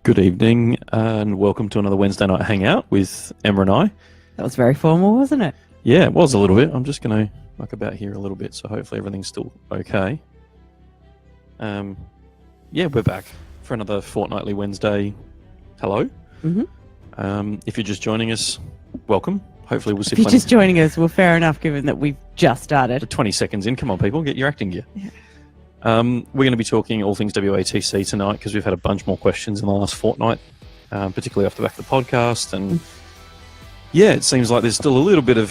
Good evening and welcome to another Wednesday night hangout with Emma and I. That was very formal, wasn't it? Yeah, it was a little bit. I'm just going to muck about here a little bit, so hopefully everything's still okay. Yeah, we're back for another fortnightly Wednesday. Hello. If you're just joining us, welcome. Hopefully we'll see if you're just joining us, well, fair enough, given that we've just started. 20 seconds in. Come on, people, get your acting gear. Yeah. We're going to be talking all things WATC tonight because we've had a bunch more questions in the last fortnight, particularly off the back of the podcast. And yeah, it seems like there's still a little bit of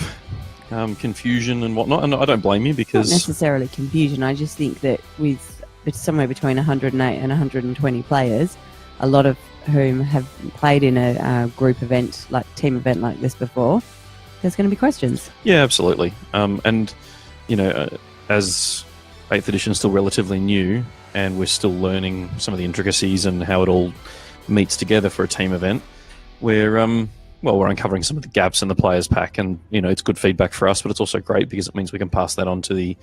confusion and whatnot. And I don't blame you because... Not necessarily confusion. I just think that with somewhere between 108 and 120 players, a lot of whom have played in a group event, like team event like this before, there's going to be questions. Yeah, absolutely. And, you know, as 8th edition is still relatively new and we're still learning some of the intricacies and how it all meets together for a team event, we're uncovering some of the gaps in the players pack, and it's good feedback for us, but it's also great because it means we can pass that on to the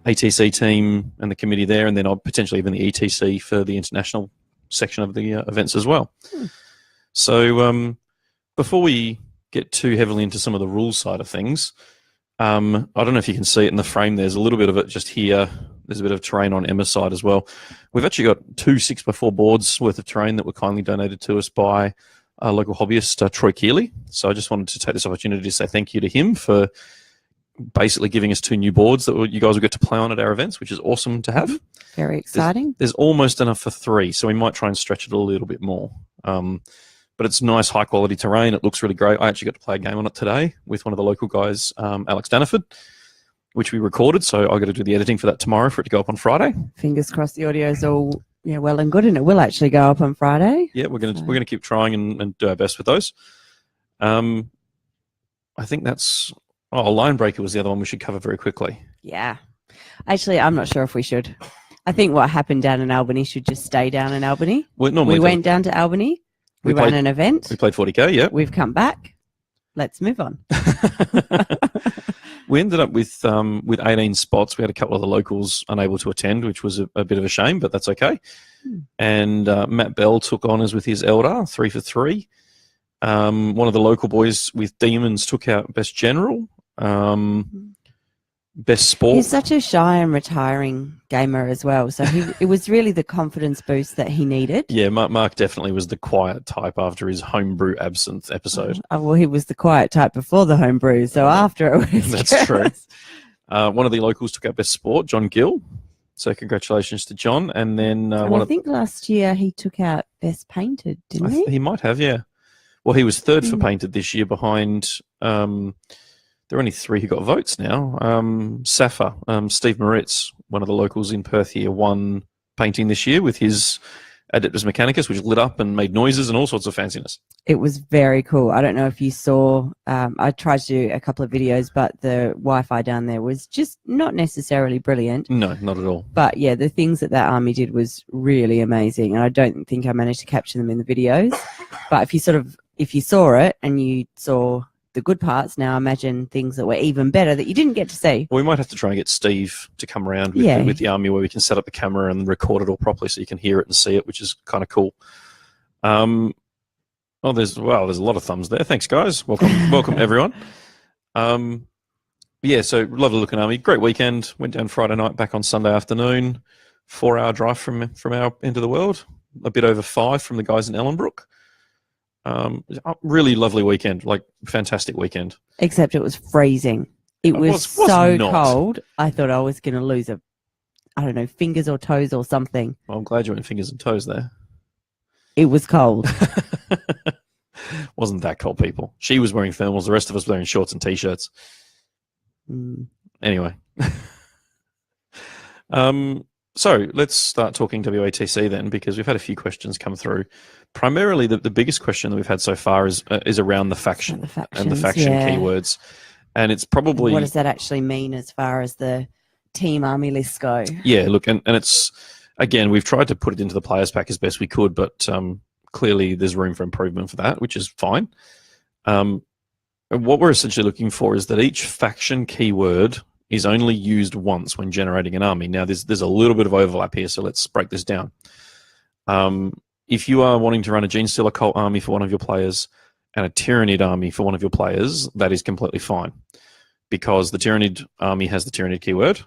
ATC team and the committee there, and then potentially even the ETC for the international section of the events as well. So before we get too heavily into some of the rules side of things, I don't know if you can see it in the frame. There's a little bit of it just here. There's a bit of terrain on Emma's side as well. We've actually got 2 6x4 boards worth of terrain that were kindly donated to us by a local hobbyist, Troy Keeley. So I just wanted to take this opportunity to say thank you to him for basically giving us 2 new boards that you guys will get to play on at our events, which is awesome to have. Very exciting. There's almost enough for 3, so we might try and stretch it a little bit more. But it's nice, high-quality terrain. It looks really great. I actually got to play a game on it today with one of the local guys, Alex Daniford, which we recorded, so I've got to do the editing for that tomorrow for it to go up on Friday. Fingers crossed the audio's all well and good, and it will actually go up on Friday. Yeah, we're gonna keep trying and do our best with those. I think that's... Line Breaker was the other one we should cover very quickly. Yeah. Actually, I'm not sure if we should. I think what happened down in Albany should just stay down in Albany. We went down to Albany. We ran an event. We played 40K, yeah. We've come back. Let's move on. We ended up with 18 spots. We had a couple of the locals unable to attend, which was a bit of a shame, but that's okay. And Matt Bell took honours with his Eldar, 3 for 3. One of the local boys with Demons took out Best General, Best Sport. He's such a shy and retiring gamer as well, so it was really the confidence boost that he needed. Yeah, Mark definitely was the quiet type after his Homebrew Absinthe episode. Well, he was the quiet type before the Homebrew, so after it was... That's true. One of the locals took out Best Sport, John Gill. So congratulations to John. And then I think last year he took out Best Painted, didn't he? He might have, yeah. Well, he was 3rd for Painted this year behind... there are only 3 who got votes now. Safa, Steve Moritz, one of the locals in Perth here, won painting this year with his Adeptus Mechanicus, which lit up and made noises and all sorts of fanciness. It was very cool. I don't know if you saw, I tried to do a couple of videos, but the Wi-Fi down there was just not necessarily brilliant. No, not at all. But yeah, the things that army did was really amazing. And I don't think I managed to capture them in the videos. But if you saw it and you saw the good parts, now imagine things that were even better that you didn't get to see. Well, we might have to try and get Steve to come around with the army where we can set up the camera and record it all properly so you can hear it and see it, which is kind of cool. There's a lot of thumbs there. Thanks, guys. Welcome everyone. So lovely looking army. Great weekend. Went down Friday night, back on Sunday afternoon. 4-hour drive from our end of the world. A bit over 5 from the guys in Ellenbrook. Really lovely weekend, like fantastic weekend. Except it was freezing. It was so cold. I thought I was going to lose fingers or toes or something. Well, I'm glad you went fingers and toes there. It was cold. Wasn't that cold, people. She was wearing thermals. The rest of us wearing shorts and t-shirts. Anyway. So let's start talking WATC then, because we've had a few questions come through. Primarily, the biggest question that we've had so far is around the faction and the faction keywords. And it's probably... What does that actually mean as far as the team army lists go? Yeah, look, and it's... Again, we've tried to put it into the players pack as best we could, but clearly there's room for improvement for that, which is fine. And what we're essentially looking for is that each faction keyword is only used once when generating an army. Now, there's a little bit of overlap here, so let's break this down. if you are wanting to run a Genestealer Cult army for one of your players and a Tyranid army for one of your players, that is completely fine. Because the Tyranid army has the Tyranid keyword,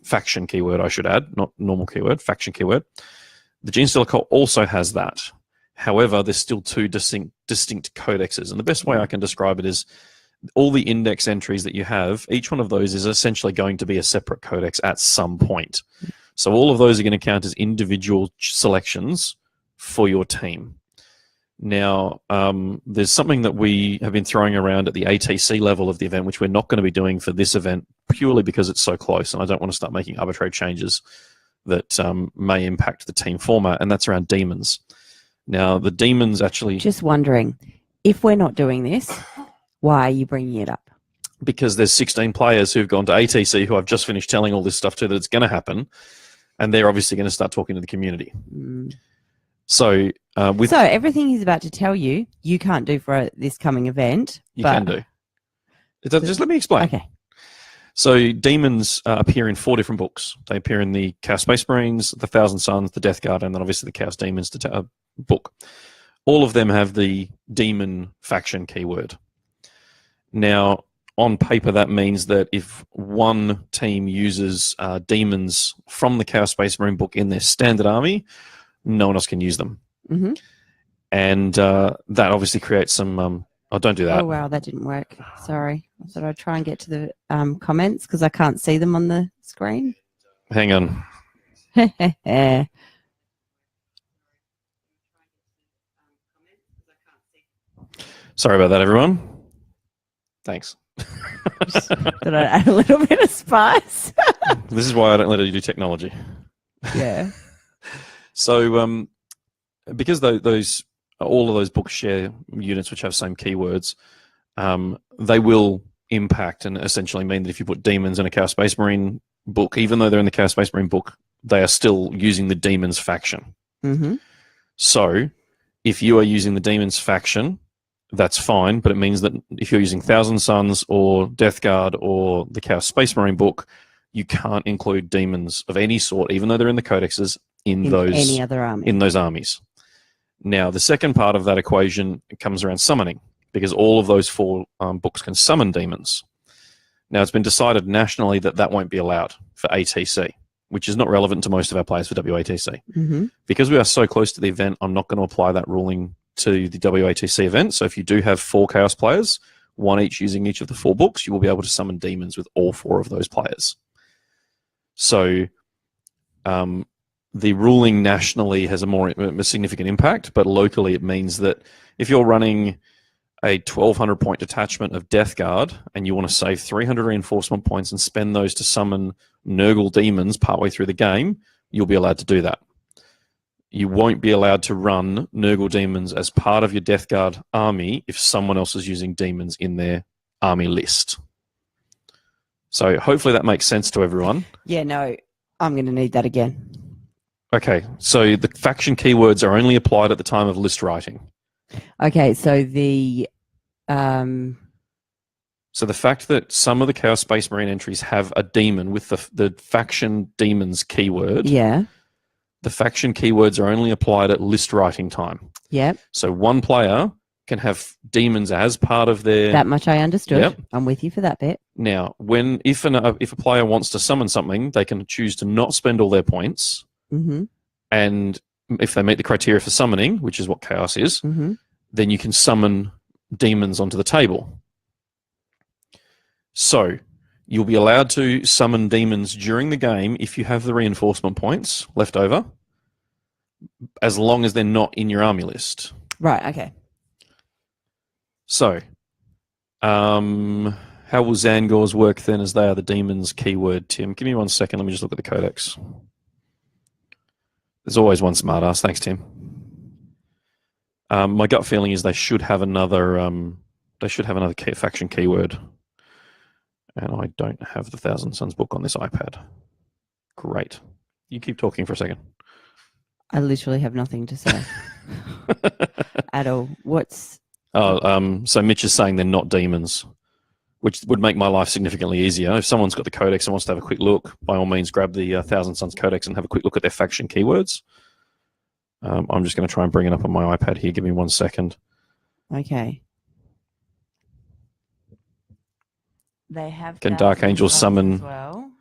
faction keyword, I should add, not normal keyword, faction keyword. The Genestealer Cult also has that. However, there's still two distinct codexes. And the best way I can describe it is all the index entries that you have, each one of those is essentially going to be a separate codex at some point. So all of those are going to count as individual selections for your team. Now, there's something that we have been throwing around at the ATC level of the event, which we're not going to be doing for this event purely because it's so close, and I don't want to start making arbitrary changes that may impact the team format, and that's around demons. Now, the demons actually... Just wondering, if we're not doing this, why are you bringing it up? Because there's 16 players who've gone to ATC who I've just finished telling all this stuff to that it's going to happen, and they're obviously going to start talking to the community. So everything he's about to tell you, you can't do for this coming event. You can do. Just let me explain. Okay. So demons appear in 4 different books. They appear in the Chaos Space Marines, the Thousand Suns, the Death Guard, and then obviously the Chaos Demons book. All of them have the demon faction keyword. Now, on paper, that means that if one team uses demons from the Chaos Space Marine book in their standard army, no one else can use them. And that obviously creates some... oh, don't do that. Oh, wow, that didn't work. Sorry. I thought I'd try and get to the comments because I can't see them on the screen. Hang on. Sorry about that, everyone. Thanks. Thought I'd add a little bit of spice. This is why I don't let you do technology. Yeah. So, because all of those books share units which have same keywords, they will impact and essentially mean that if you put demons in a Chaos Space Marine book, even though they're in the Chaos Space Marine book, they are still using the demons faction. So, if you are using the demons faction, that's fine, but it means that if you're using Thousand Suns or Death Guard or the Chaos Space Marine book, you can't include demons of any sort, even though they're in the codexes, in any other army. In those armies. Now, the second part of that equation comes around summoning, because all of those 4 books can summon demons. Now, it's been decided nationally that that won't be allowed for ATC, which is not relevant to most of our players for WATC. Because we are so close to the event, I'm not going to apply that ruling to the WATC event. So if you do have 4 Chaos players, 1 each using each of the 4 books, you will be able to summon demons with all 4 of those players. So the ruling nationally has a significant impact, but locally it means that if you're running a 1,200 point detachment of Death Guard and you want to save 300 reinforcement points and spend those to summon Nurgle demons partway through the game, you'll be allowed to do that. You won't be allowed to run Nurgle demons as part of your Death Guard army if someone else is using demons in their army list. So hopefully that makes sense to everyone. Yeah, no, I'm going to need that again. Okay, so the faction keywords are only applied at the time of list writing. Okay, so the fact that some of the Chaos Space Marine entries have a demon with the faction demons keyword. Yeah. The faction keywords are only applied at list writing time. Yep. So one player can have demons as part of their... That much I understood. Yep. I'm with you for that bit. Now, if a player wants to summon something, they can choose to not spend all their points. And if they meet the criteria for summoning, which is what Chaos is, then you can summon demons onto the table. So you'll be allowed to summon demons during the game if you have the reinforcement points left over, as long as they're not in your army list. Right, okay. So, how will Zangors work then as they are the demons keyword, Tim? Give me 1 second. Let me just look at the codex. There's always one smartass. Thanks, Tim. My gut feeling is they should have another faction keyword. And I don't have the Thousand Suns book on this iPad. Great. You keep talking for a second. I literally have nothing to say at all. So Mitch is saying they're not demons, which would make my life significantly easier. If someone's got the codex and wants to have a quick look, by all means, grab the Thousand Suns codex and have a quick look at their faction keywords. I'm just going to try and bring it up on my iPad here. Give me 1 second. Okay. They have. Can Dark Angel summon? As well.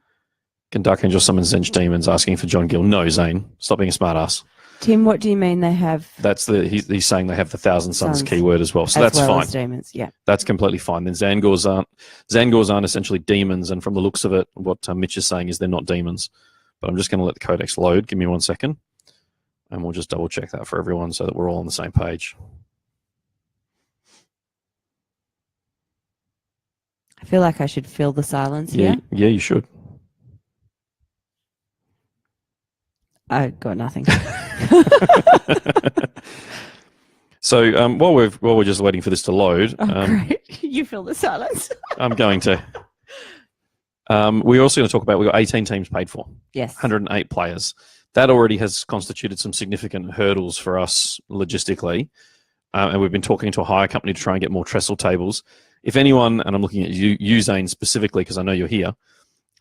Can Dark Angel summon Zench demons? Asking for John Gill. No, Zane. Stop being a smartass. Tim, what do you mean they have? That's he's saying they have the Thousand Suns keyword as well. So as that's well fine. As demons, yeah. That's completely fine. Then Zangors aren't essentially demons, and from the looks of it, what Mitch is saying is they're not demons. But I'm just going to let the codex load. Give me 1 second, and we'll just double check that for everyone so that we're all on the same page. I feel like I should fill the silence here. Yeah, you should. I got nothing. So while we're just waiting for this to load, great. You fill the silence. I'm going to. We're also going to talk about we've got 18 teams paid for. Yes. 108 players. That already has constituted some significant hurdles for us logistically, and we've been talking to a hire company to try and get more trestle tables. If anyone, and I'm looking at you Zane, specifically because I know you're here,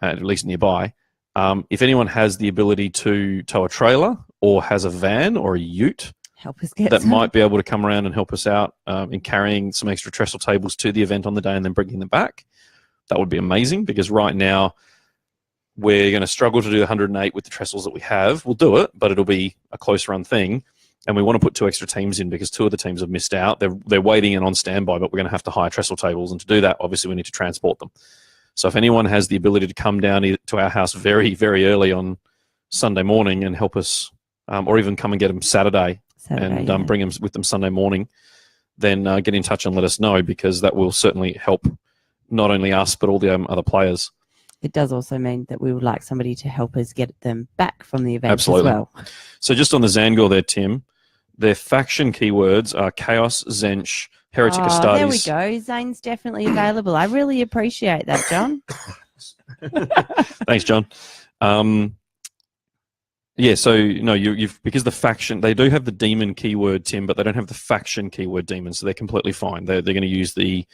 at least nearby. If anyone has the ability to tow a trailer or has a van or a ute help us get that some. might be able to come around and help us out in carrying some extra trestle tables to the event on the day and then bringing them back, that would be amazing, because right now we're going to struggle to do 108 with the trestles that we have. We'll do it, but it'll be a close run thing. And we want to put 2 extra teams in because 2 of the teams have missed out. They're waiting and on standby, but we're going to have to hire trestle tables. And to do that, obviously, we need to transport them. So if anyone has the ability to come down to our house very, very early on Sunday morning and help us, or even come and get them Saturday and bring them with them Sunday morning, then get in touch and let us know, because that will certainly help not only us, but all the other players. It does also mean that we would like somebody to help us get them back from the event Absolutely. as well. So just on the Zangor there, Tim, their faction keywords are Chaos, Zench, Heretic Astartes. There we go. Zane's definitely available. I really appreciate that, John. Thanks, John. Yeah, so no, you've because the faction, they do have the demon keyword, Tim, but they don't have the faction keyword demon, so they're completely fine. They're going to use the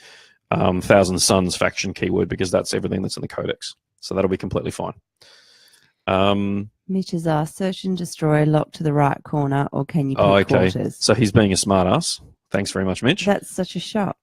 Thousand Suns faction keyword because that's everything that's in the codex, so that'll be completely fine. Mitch has asked, search and destroy locked to the right corner, or can you pick quarters? So he's being a smartass. Thanks very much, Mitch. That's such a shock.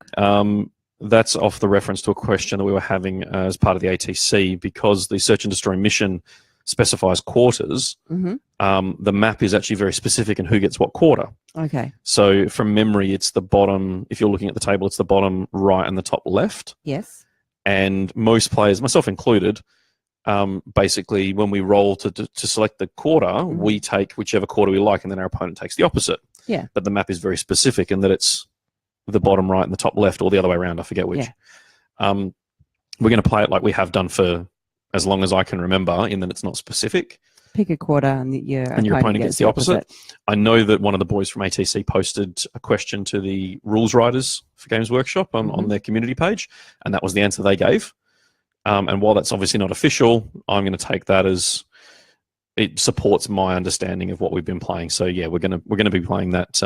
That's off the reference to a question that we were having as part of the ATC, because the search and destroy mission specifies quarters. Mm-hmm. The map is actually very specific in who gets what quarter. Okay. So from memory, it's the bottom, if you're looking at the table, it's the bottom right and the top left. Yes. And most players, myself included, basically when we roll to select the quarter, we take whichever quarter we like, and then our opponent takes the opposite. Yeah. But the map is very specific in that it's the bottom right and the top left, or the other way around. I forget which. Yeah. We're going to play it like we have done for as long as I can remember, in that it's not specific. Pick a quarter and your opponent gets the opposite. I know that one of the boys from ATC posted a question to the rules writers for Games Workshop on their community page, and that was the answer they gave. And while that's obviously not official, I'm going to take that as it supports my understanding of what we've been playing. So yeah, we're going to be playing that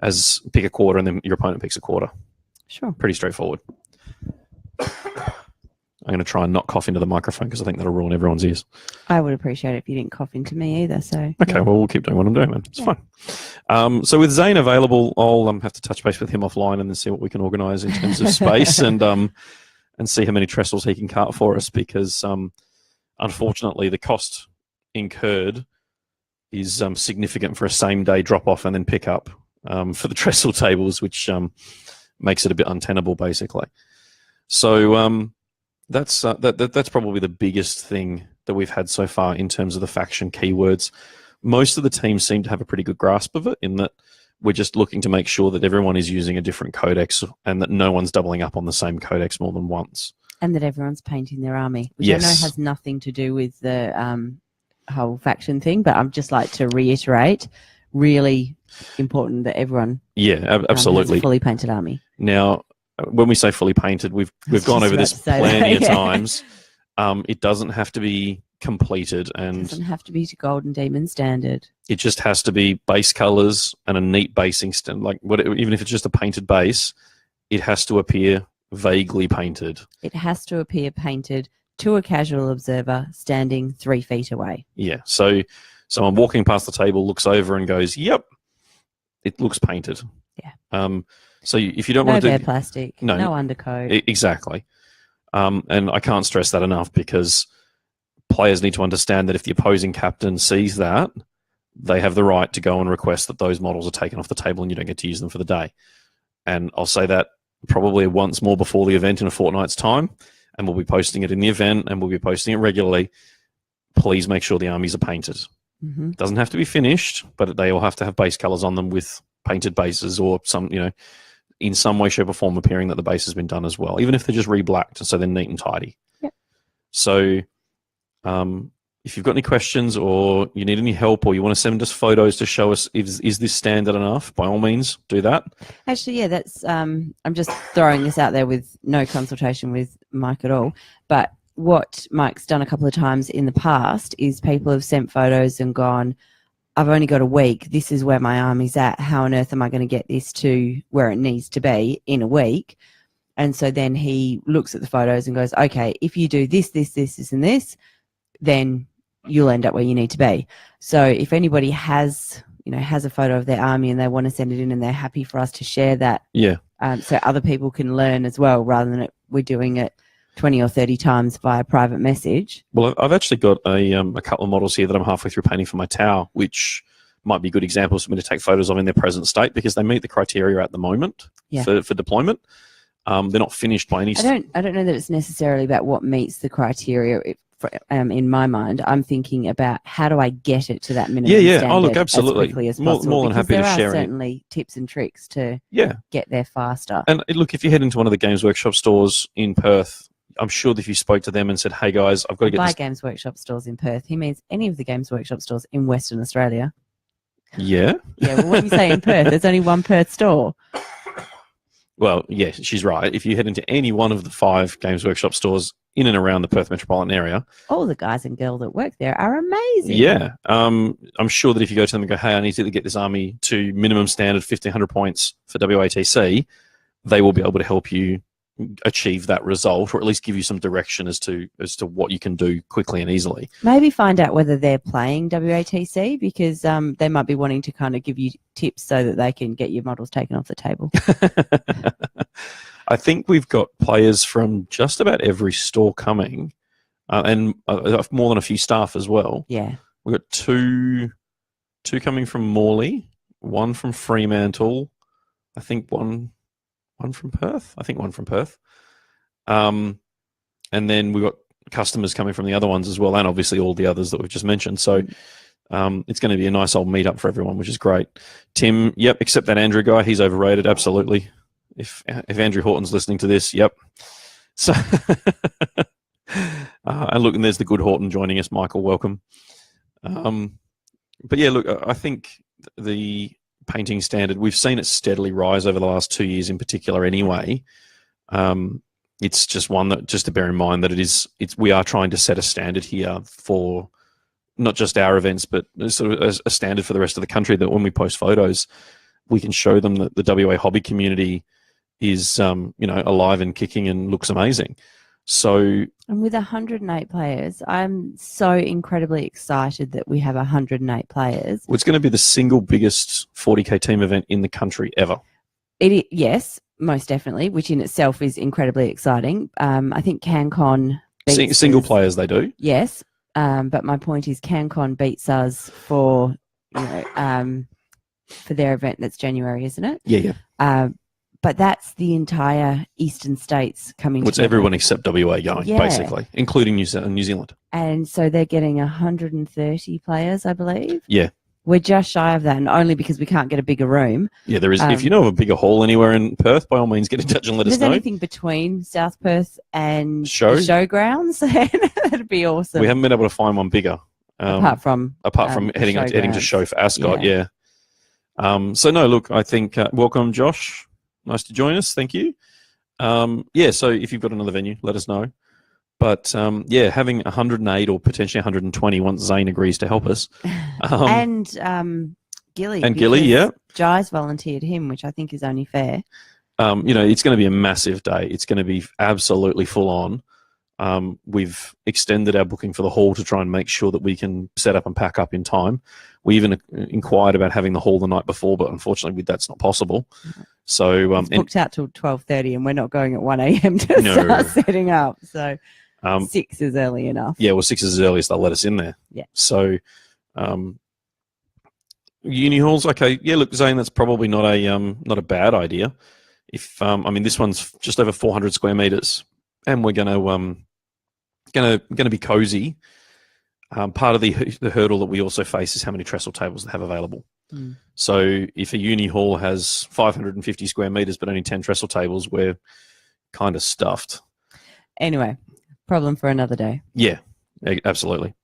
as pick a quarter, and then your opponent picks a quarter. Sure. Pretty straightforward. I'm going to try and not cough into the microphone because I think that'll ruin everyone's ears. I would appreciate it if you didn't cough into me either. So okay, yeah. Well, we'll keep doing what I'm doing, man. It's fine. So with Zane available, I'll have to touch base with him offline and then see what we can organise in terms of space and see how many trestles he can cart for us, because unfortunately the cost incurred is significant for a same-day drop-off and then pick-up for the trestle tables, which makes it a bit untenable, basically. So that's probably the biggest thing that we've had so far in terms of the faction keywords. Most of the teams seem to have a pretty good grasp of it, in that we're just looking to make sure that everyone is using a different codex and that no one's doubling up on the same codex more than once. And that everyone's painting their army, which yes. I know has nothing to do with the whole faction thing, but I'd just like to reiterate, really important that everyone absolutely has a fully painted army. Now, when we say fully painted, we've gone over this plenty of times. It doesn't have to be completed, and it doesn't have to be to Golden Demon standard. It just has to be base colors and a neat basing even if it's just a painted base, it has to appear vaguely painted. It has to appear painted to a casual observer standing 3 feet away. Yeah. So Someone walking past the table looks over and goes, "Yep, it looks painted." Yeah. So if you don't No want to bare do plastic, No. no undercoat. exactly, and I can't stress that enough, because players need to understand that if the opposing captain sees that, they have the right to go and request that those models are taken off the table and you don't get to use them for the day. And I'll say that probably once more before the event in a fortnight's time, and we'll be posting it in the event, and we'll be posting it regularly. Please make sure the armies are painted. Mm-hmm. Doesn't have to be finished, but they all have to have base colors on them with painted bases, or some, in some way, shape, or form appearing that the base has been done as well, even if they're just re-blacked, so they're neat and tidy. Yep. So if you've got any questions, or you need any help, or you want to send us photos to show us is this standard enough, by all means, do that. Actually, yeah, that's. I'm just throwing this out there with no consultation with Mike at all. But what Mike's done a couple of times in the past is people have sent photos and gone, "I've only got a week. This is where my army's at. How on earth am I going to get this to where it needs to be in a week?" And so then he looks at the photos and goes, "Okay, if you do this, and this, then you'll end up where you need to be." So if anybody has a photo of their army and they want to send it in, and they're happy for us to share that, so other people can learn as well, rather than we're doing it 20 or 30 times via private message. Well, I've actually got a couple of models here that I'm halfway through painting for my tower, which might be good examples for me to take photos of in their present state, because they meet the criteria at the moment for deployment. They're not finished by any. I don't know that it's necessarily about what meets the criteria. In my mind, I'm thinking about how do I get it to that minimum standard Oh, look, absolutely. as quickly as possible. More than happy to share. There are certainly tips and tricks to get there faster. And look, if you head into one of the Games Workshop stores in Perth, I'm sure that if you spoke to them and said, "Hey guys, I've got to get this." Games Workshop stores in Perth, he means any of the Games Workshop stores in Western Australia. Yeah. Yeah. Well, when you say in Perth, there's only one Perth store. Well, yeah, she's right. If you head into any one of the 5 Games Workshop stores in and around the Perth metropolitan area, all the guys and girls that work there are amazing. Yeah. I'm sure that if you go to them and go, "Hey, I need to get this army to minimum standard 1,500 points for WATC," they will be able to help you achieve that result, or at least give you some direction as to what you can do quickly and easily. Maybe find out whether they're playing WATC, because they might be wanting to kind of give you tips so that they can get your models taken off the table. I think we've got players from just about every store coming, and more than a few staff as well. Yeah. We've got two coming from Morley, one from Fremantle, I think one from Perth. And then we've got customers coming from the other ones as well, and obviously all the others that we've just mentioned. So it's going to be a nice old meetup for everyone, which is great. Tim, yep, except that Andrew guy, he's overrated, absolutely. If Andrew Horton's listening to this, yep. So, and look, and there's the good Horton joining us. Michael, welcome. But yeah, look, I think the painting standard, we've seen it steadily rise over the last 2 years in particular anyway. It's just one that, just to bear in mind that we are trying to set a standard here for not just our events, but sort of a standard for the rest of the country, that when we post photos, we can show them that the WA hobby community is alive and kicking and looks amazing. So, and with 108 players, I'm so incredibly excited that we have 108 players. It's going to be the single biggest 40k team event in the country ever. Yes, most definitely, which in itself is incredibly exciting. I think CanCon beats single players, they do. Yes, but my point is CanCon beats us for their event that's January, isn't it? Yeah. But that's the entire eastern states coming together. It's everyone except WA going, basically, including New Zealand. And so they're getting 130 players, I believe. Yeah. We're just shy of that, and only because we can't get a bigger room. Yeah, there is. If you know of a bigger hall anywhere in Perth, by all means, get in touch and let us know. If there's anything between South Perth and the showgrounds, that'd be awesome. We haven't been able to find one bigger. Apart from heading to show for Ascot, yeah. So no, look, I think welcome, Josh. Nice to join us. Thank you. So if you've got another venue, let us know. But having 108 or potentially 120 once Zane agrees to help us. And Gilly. And Gilly, yeah. Jai's volunteered him, which I think is only fair. It's going to be a massive day. It's going to be absolutely full on. We've extended our booking for the hall to try and make sure that we can set up and pack up in time. We even inquired about having the hall the night before, but unfortunately that's not possible. So it's booked out till 12:30, and we're not going at 1 a.m. to start setting up. So 6 is early enough. Yeah, well, 6 is as early as they'll let us in there. Yeah. So uni halls, okay. Yeah, look, Zane, that's probably not a bad idea. If I mean, this one's just over 400 square meters, and we're gonna be cozy. Part of the hurdle that we also face is how many trestle tables they have available. So if a uni hall has 550 square meters but only 10 trestle tables, we're kind of stuffed. Anyway, problem for another day. Yeah, absolutely.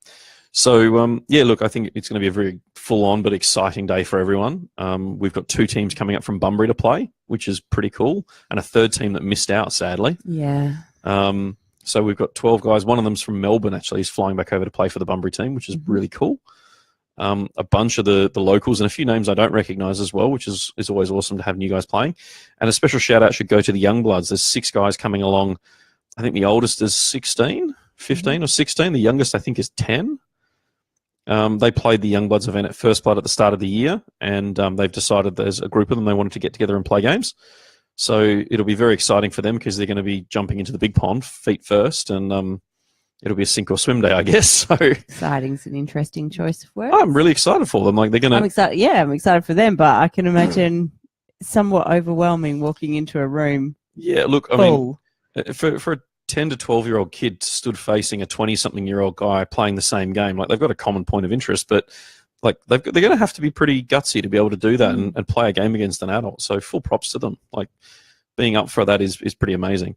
So yeah, look, I think it's going to be a very full-on but exciting day for everyone. We've got 2 teams coming up from Bunbury to play, which is pretty cool, and a 3rd team that missed out, sadly. Yeah. So we've got 12 guys. One of them's from Melbourne, actually. He's flying back over to play for the Bunbury team, which is really cool. A bunch of the locals and a few names I don't recognise as well, which is always awesome to have new guys playing. And a special shout-out should go to the Youngbloods. There's 6 guys coming along. I think the oldest is 15 or 16. The youngest, I think, is 10. They played the Youngbloods event at First Blood at the start of the year, and they've decided there's a group of them they wanted to get together and play games. So it'll be very exciting for them because they're going to be jumping into the big pond feet first, and it'll be a sink or swim day, I guess. So exciting's an interesting choice of words. I'm really excited for them. Like they're going to. I'm excited. Yeah, I'm excited for them, but I can imagine somewhat overwhelming walking into a room. Yeah, look, I full. mean, for a 10 to 12-year-old kid stood facing a 20-something-year-old guy playing the same game, like they've got a common point of interest, but like they're going to have to be pretty gutsy to be able to do that and play a game against an adult. So full props to them. Like being up for that is pretty amazing.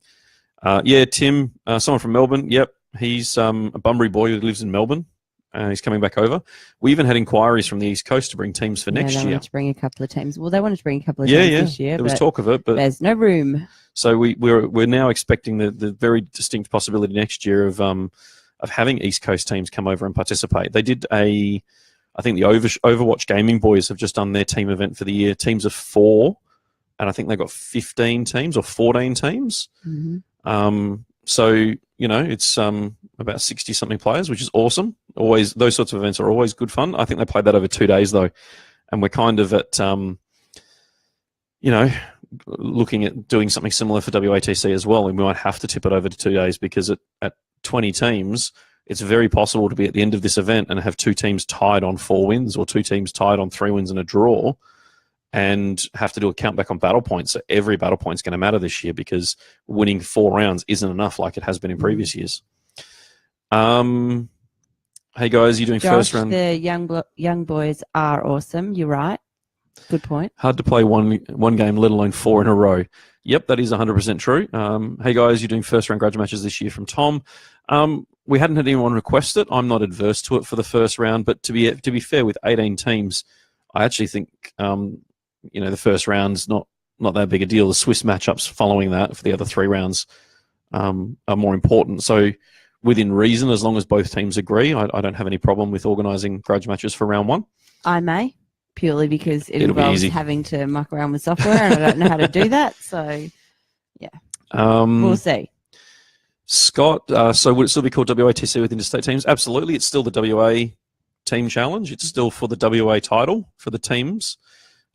Yeah, Tim, someone from Melbourne. Yep, he's a Bunbury boy who lives in Melbourne. He's coming back over. We even had inquiries from the East Coast to bring teams for next year. They wanted to bring a couple of teams. Well, they wanted to bring a couple of teams this year. There was talk of it, but there's no room. So we're now expecting the very distinct possibility next year of having East Coast teams come over and participate. They did I think the Overwatch Gaming boys have just done their team event for the year. Teams of 4, and I think they've got 15 teams or 14 teams. So, you know, it's about 60-something players, which is awesome. Always, those sorts of events are always good fun. I think they played that over 2 days, though. And we're kind of at, you know, looking at doing something similar for WATC as well. And we might have to tip it over to 2 days because at 20 teams, it's very possible to be at the end of this event and have 2 teams tied on 4 wins or 2 teams tied on 3 wins and a draw, and have to do a count back on battle points. So every battle point is going to matter this year because winning 4 rounds isn't enough like it has been in previous years. Hey guys, you're doing Josh, first round. The young boys are awesome. You're right. Good point. Hard to play one game, let alone 4 in a row. Yep, that is 100% true. Hey guys, you're doing first round grudge matches this year from Tom. We hadn't had anyone request it. I'm not adverse to it for the first round, but to be fair, with 18 teams, I actually think you know, the first round's not that big a deal. The Swiss matchups following that for the other 3 rounds are more important. So within reason, as long as both teams agree, I don't have any problem with organising grudge matches for round 1. I may, purely because it involves having to muck around with software and I don't know how to do that. So, yeah, we'll see. Scott, so would it still be called WATC with interstate teams? Absolutely. It's still the WA team challenge. It's still for the WA title for the teams.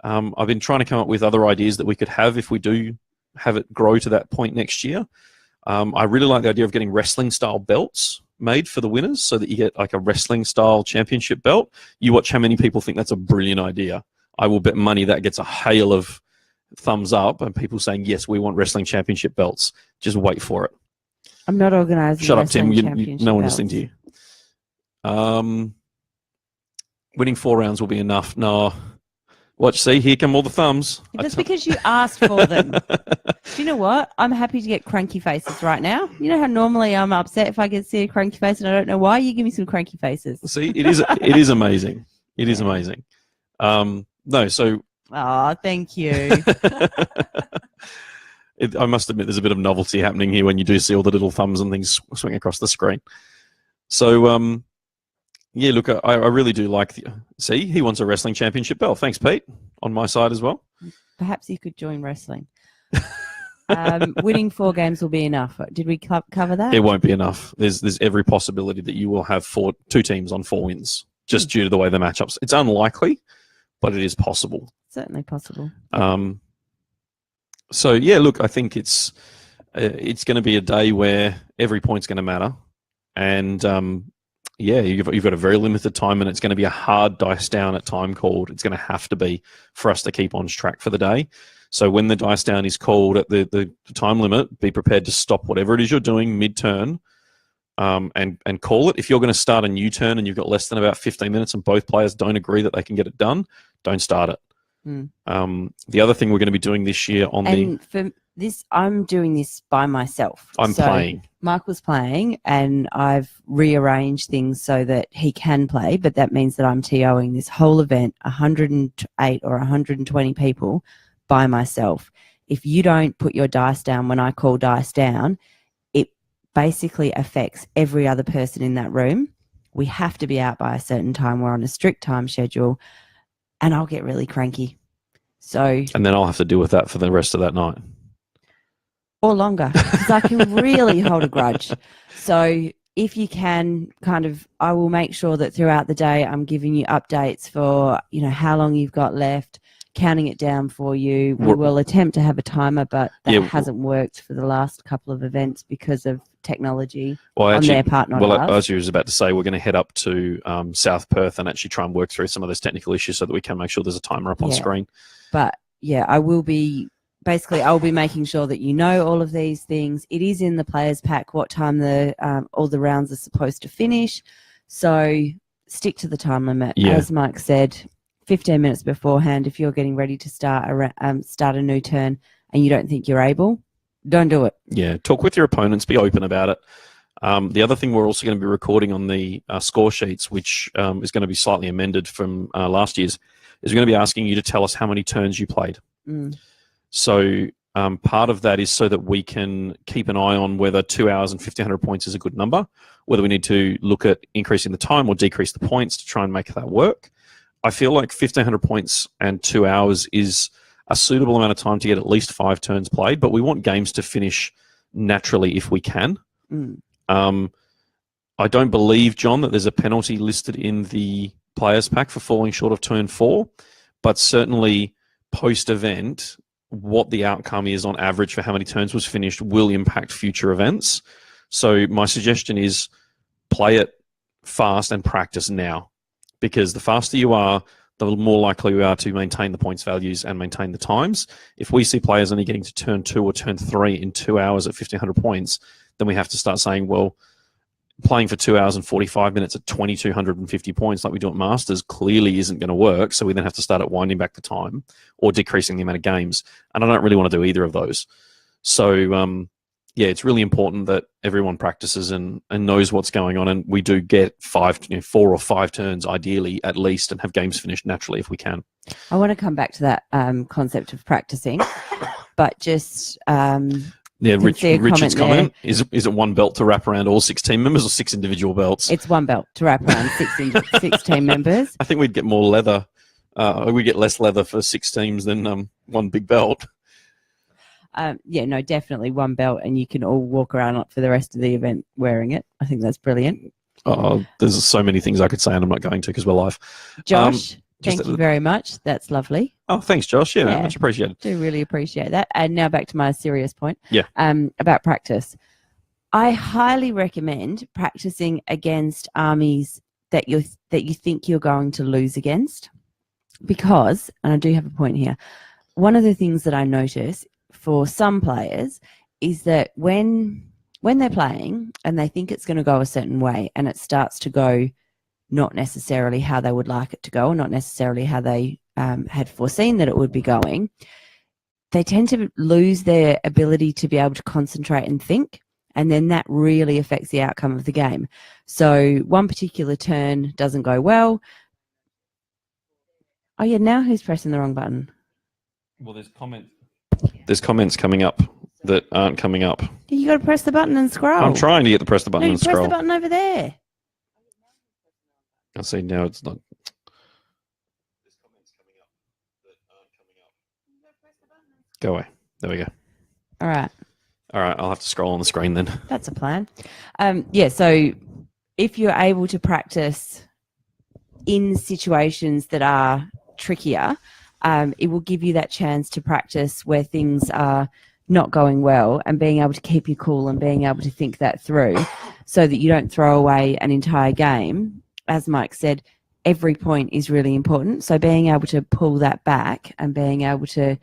I've been trying to come up with other ideas that we could have if we do have it grow to that point next year. I really like the idea of getting wrestling-style belts made for the winners so that you get like a wrestling-style championship belt. You watch how many people think that's a brilliant idea. I will bet money that gets a hail of thumbs up and people saying, yes, we want wrestling championship belts. Just wait for it. I'm not organising. Shut up, Tim. No one listening to you. Winning 4 rounds will be enough. No. Watch, see, here come all the thumbs. That's because you asked for them. Do you know what? I'm happy to get cranky faces right now. You know how normally I'm upset if I get to see a cranky face and I don't know why? You give me some cranky faces. See, it is amazing. It is amazing. No, so... Oh, thank you. I must admit there's a bit of novelty happening here when you do see all the little thumbs and things swing across the screen. So, yeah, look, I really do like see, he wants a wrestling championship belt. Thanks, Pete, on my side as well. Perhaps you could join wrestling. Winning 4 games will be enough. Did we cover that? It won't be enough. There's every possibility that you will have two teams on 4 wins just due to the way the matchups. It's unlikely, but it is possible. Certainly possible. So yeah, look, I think it's going to be a day where every point's going to matter, and yeah, you've got a very limited time, and it's going to be a hard dice down at time called. It's going to have to be for us to keep on track for the day. So when the dice down is called at the time limit, be prepared to stop whatever it is you're doing mid-turn and call it. If you're going to start a new turn and you've got less than about 15 minutes and both players don't agree that they can get it done, don't start it. The other thing we're going to be doing this year for this, I'm doing this by myself. I'm playing. Michael's playing, and I've rearranged things so that he can play, but that means that I'm TOing this whole event, 108 or 120 people, by myself. If you don't put your dice down when I call dice down, it basically affects every other person in that room. We have to be out by a certain time. We're on a strict time schedule, and I'll get really cranky. And then I'll have to deal with that for the rest of that night. Or longer, because I can really hold a grudge. So if you can I will make sure that throughout the day I'm giving you updates for, how long you've got left, counting it down for you. We will attempt to have a timer, but that hasn't worked for the last couple of events because of technology on their part, not ours. As you was about to say, we're going to head up to South Perth and actually try and work through some of those technical issues so that we can make sure there's a timer up on screen. But yeah, I'll be making sure that you know all of these things. It is in the players pack what time all the rounds are supposed to finish. So stick to the time limit. Yeah. As Mike said, 15 minutes beforehand, if you're getting ready to start a new turn and you don't think you're able, don't do it. Yeah, talk with your opponents, be open about it. The other thing we're also going to be recording on the score sheets, which is going to be slightly amended from last year's, is we're going to be asking you to tell us how many turns you played. So part of that is so that we can keep an eye on whether 2 hours and 1,500 points is a good number, whether we need to look at increasing the time or decrease the points to try and make that work. I feel like 1,500 points and 2 hours is a suitable amount of time to get at least 5 turns played, but we want games to finish naturally if we can. I don't believe, John, that there's a penalty listed in the players pack for falling short of turn 4, but certainly post-event, what the outcome is on average for how many turns was finished will impact future events. So my suggestion is play it fast and practice now, because the faster you are, the more likely we are to maintain the points values and maintain the times. If we see players only getting to turn 2 or turn 3 in 2 hours at 1,500 points, then we have to start saying, well, playing for 2 hours and 45 minutes at 2,250 points like we do at Masters clearly isn't going to work. So we then have to start at winding back the time or decreasing the amount of games. And I don't really want to do either of those. So, yeah, it's really important that everyone practices and knows what's going on. And we do get 4 or 5 turns ideally at least and have games finished naturally if we can. I want to come back to that concept of practicing, but just... yeah, Richard's comment is it one belt to wrap around all 6 team members or 6 individual belts? It's one belt to wrap around 6 team members. I think we'd get more leather. We get less leather for 6 teams than one big belt. Yeah, no, definitely one belt, and you can all walk around for the rest of the event wearing it. I think that's brilliant. Oh, there's so many things I could say, and I'm not going to because we're live. Josh, thank you very much. That's lovely. Oh, thanks, Josh. Yeah, much appreciated. Do really appreciate that. And now back to my serious point. Yeah. About practice. I highly recommend practicing against armies that you think you're going to lose against, because, and I do have a point here, one of the things that I notice for some players is that when they're playing and they think it's going to go a certain way and it starts to go not necessarily how they would like it to go, or not necessarily how they had foreseen that it would be going, they tend to lose their ability to be able to concentrate and think, and then that really affects the outcome of the game. So one particular turn doesn't go well. Oh yeah, now who's pressing the wrong button? Well, there's comments coming up that aren't coming up. You got to press the button and scroll. I'm trying to get to press the button and scroll. Press the button over there. I see now it's not. Go away. There we go. All right. All right, I'll have to scroll on the screen then. That's a plan. So if you're able to practice in situations that are trickier, it will give you that chance to practice where things are not going well and being able to keep you cool and being able to think that through so that you don't throw away an entire game. As Mike said, every point is really important. So being able to pull that back and being able to,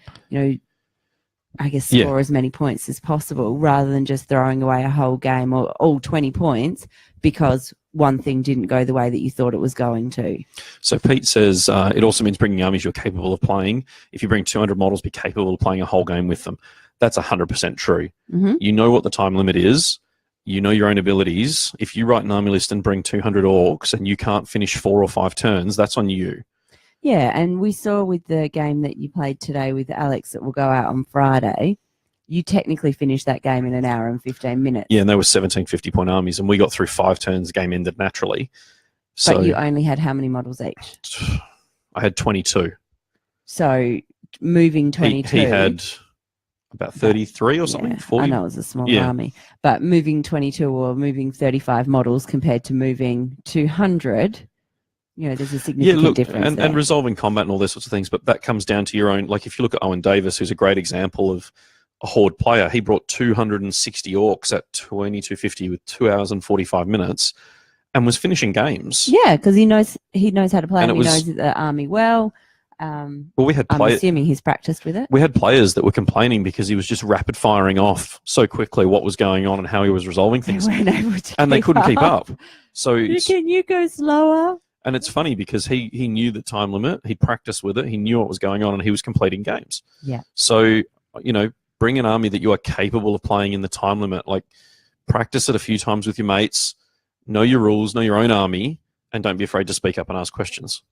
I guess, score as many points as possible rather than just throwing away a whole game or all 20 points because one thing didn't go the way that you thought it was going to. So Pete says it also means bringing armies you're capable of playing. If you bring 200 models, be capable of playing a whole game with them. That's 100% true. Mm-hmm. You know what the time limit is. You know your own abilities. If you write an army list and bring 200 orcs and you can't finish 4 or 5 turns, that's on you. Yeah, and we saw with the game that you played today with Alex that will go out on Friday, you technically finished that game in an hour and 15 minutes. Yeah, and they were 17 50-point armies, and we got through 5 turns, the game ended naturally. So but you only had how many models each? I had 22. So moving 22. He had about 33 or something, 40. I know it was a small army. But moving 22 or moving 35 models compared to moving 200... there's a significant difference and resolving combat and all those sorts of things, but that comes down to your own, like if you look at Owen Davis, who's a great example of a horde player, he brought 260 orcs at 2250 with 2 hours and 45 minutes and was finishing games. Yeah, because he knows how to play and he knows the army well. We had I'm assuming he's practiced with it. We had players that were complaining because he was just rapid firing off so quickly what was going on and how he was resolving things. They weren't able to and they couldn't keep up. So can you go slower? And it's funny because he knew the time limit, he practiced with it, he knew what was going on, and he was completing games. Yeah. So, bring an army that you are capable of playing in the time limit. Like, practice it a few times with your mates, know your rules, know your own army, and don't be afraid to speak up and ask questions.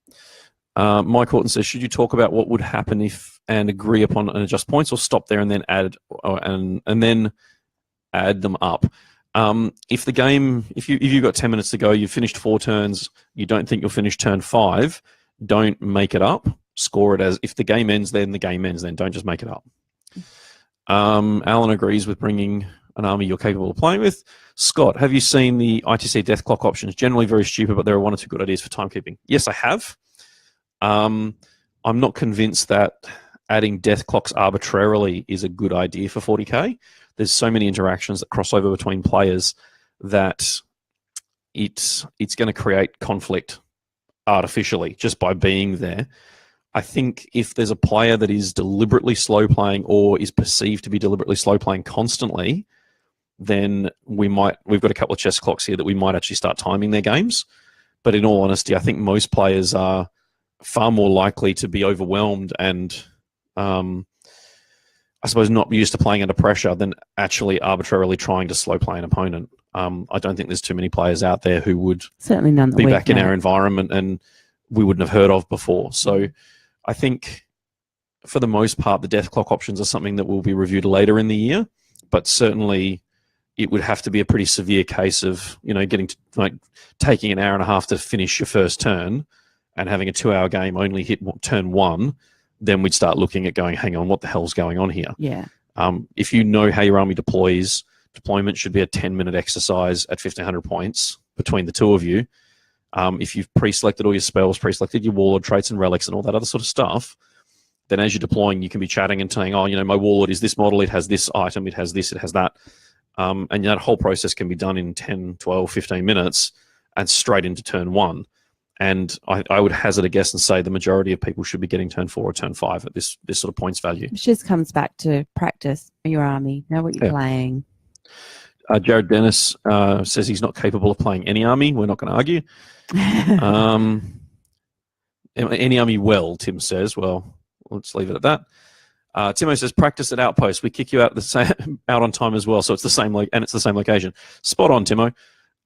Mike Horton says, should you talk about what would happen if and agree upon and adjust points, or stop there and then add and then add them up? If the game, if you've got 10 minutes to go, you've finished 4 turns, you don't think you'll finish turn 5, don't make it up. Score it as if the game ends, then the game ends. Then don't just make it up. Alan agrees with bringing an army you're capable of playing with. Scott, have you seen the ITC death clock options? Generally very stupid, but there are 1 or 2 good ideas for timekeeping. Yes, I have. I'm not convinced that adding death clocks arbitrarily is a good idea for 40k. There's so many interactions that cross over between players that it's going to create conflict artificially just by being there. I think if there's a player that is deliberately slow playing or is perceived to be deliberately slow playing constantly, then we've got a couple of chess clocks here that we might actually start timing their games. But in all honesty, I think most players are far more likely to be overwhelmed and I suppose not used to playing under pressure than actually arbitrarily trying to slow play an opponent. I don't think there's too many players out there who would certainly none be back in our environment and we wouldn't have heard of before. So I think for the most part, the death clock options are something that will be reviewed later in the year, but certainly it would have to be a pretty severe case of, getting to, taking an hour and a half to finish your first turn and having a 2-hour game only hit turn 1. Then we'd start looking at going, hang on, what the hell's going on here? Yeah. If you know how your army deploys, deployment should be a 10-minute exercise at 1,500 points between the two of you. If you've pre-selected all your spells, pre-selected your warlord traits and relics and all that other sort of stuff, then as you're deploying, you can be chatting and saying, my warlord is this model, it has this item, it has this, it has that. And that whole process can be done in 10, 12, 15 minutes and straight into turn 1. And I would hazard a guess and say the majority of people should be getting turn 4 or turn 5 at this sort of points value. It just comes back to practice your army, know what you're playing. Jared Dennis says he's not capable of playing any army. We're not going to argue. Any army well, Tim says. Well, let's leave it at that. Timo says practice at Outpost. We kick you out out on time as well, so it's the same and it's the same location. Spot on, Timo.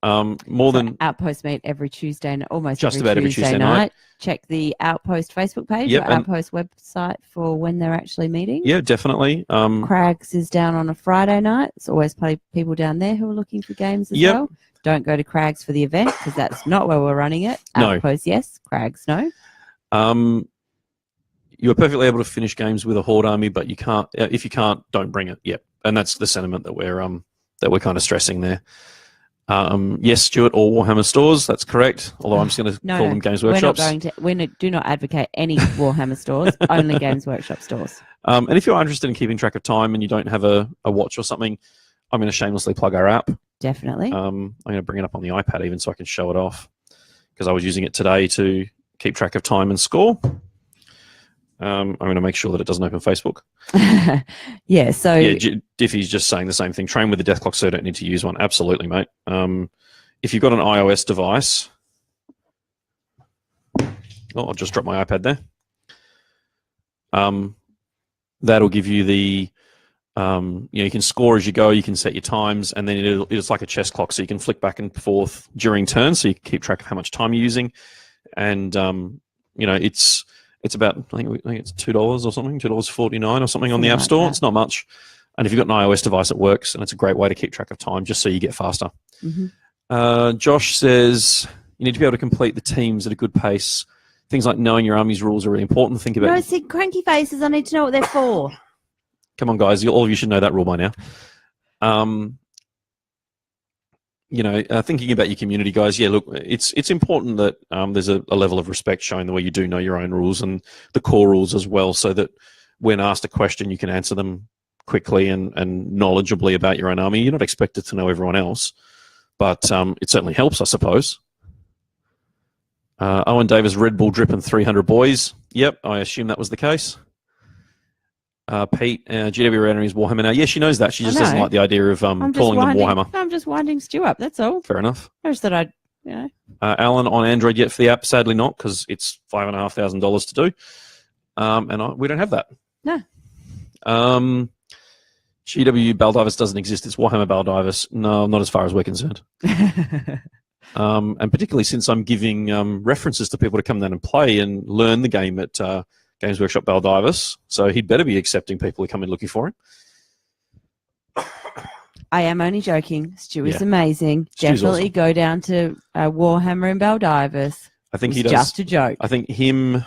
Outpost meet every Tuesday, almost every Tuesday night. Check the Outpost Facebook page or Outpost website for when they're actually meeting. Yeah, definitely. Crags is down on a Friday night. It's always people down there who are looking for games as well. Don't go to Crags for the event because that's not where we're running it. Outpost, yes. Crags, no. You are perfectly able to finish games with a horde army, but you can't. If you can't, don't bring it. Yep, and that's the sentiment that we're kind of stressing there. Yes, Stuart, all Warhammer stores. That's correct. Although I'm just going to call them Games Workshops. Do not advocate any Warhammer stores. Only Games Workshop stores. And if you're interested in keeping track of time and you don't have a watch or something, I'm going to shamelessly plug our app. Definitely. I'm going to bring it up on the iPad even so I can show it off, because I was using it today to keep track of time and score. I'm going to make sure that it doesn't open Facebook. Yeah, so... Yeah, Diffy's just saying the same thing. Train with the Death Clock, so don't need to use one. Absolutely, mate. If you've got an iOS device... Oh, I'll just drop my iPad there. That'll give you the... you can score as you go, you can set your times, and then it's like a chess clock, so you can flick back and forth during turns, so you can keep track of how much time you're using. And, it's about, I think it's $2 or something, $2.49 or something on the App Store. It's not much. And if you've got an iOS device, it works, and it's a great way to keep track of time just so you get faster. Mm-hmm. Josh says you need to be able to complete the teams at a good pace. Things like knowing your army's rules are really important. Think about... No, see, cranky faces, I need to know what they're for. Come on, guys. All of you should know that rule by now. Thinking about your community, guys. Yeah, look, it's important that there's a level of respect shown the way you do know your own rules and the core rules as well, so that when asked a question, you can answer them quickly and knowledgeably about your own army. You're not expected to know everyone else, but it certainly helps, I suppose. Owen Davis, Red Bull dripping 300 boys. Yep, I assume that was the case. Pete, GW Enemies Warhammer now. Yeah, she knows that. She just doesn't like the idea of calling them Warhammer. I'm just winding Stu up, that's all. Fair enough. I just thought Alan, on Android yet for the app? Sadly not, because it's $5,500 to do. We don't have that. No. GW Baldivis doesn't exist. It's Warhammer Baldivis. No, not as far as we're concerned. And particularly since I'm giving references to people to come down and play and learn the game at Games Workshop Baldivis, so he'd better be accepting people who come in looking for him. I am only joking. Stu is amazing. Stu's definitely awesome. Go down to Warhammer in Baldivis. I think he does. Just a joke. I think him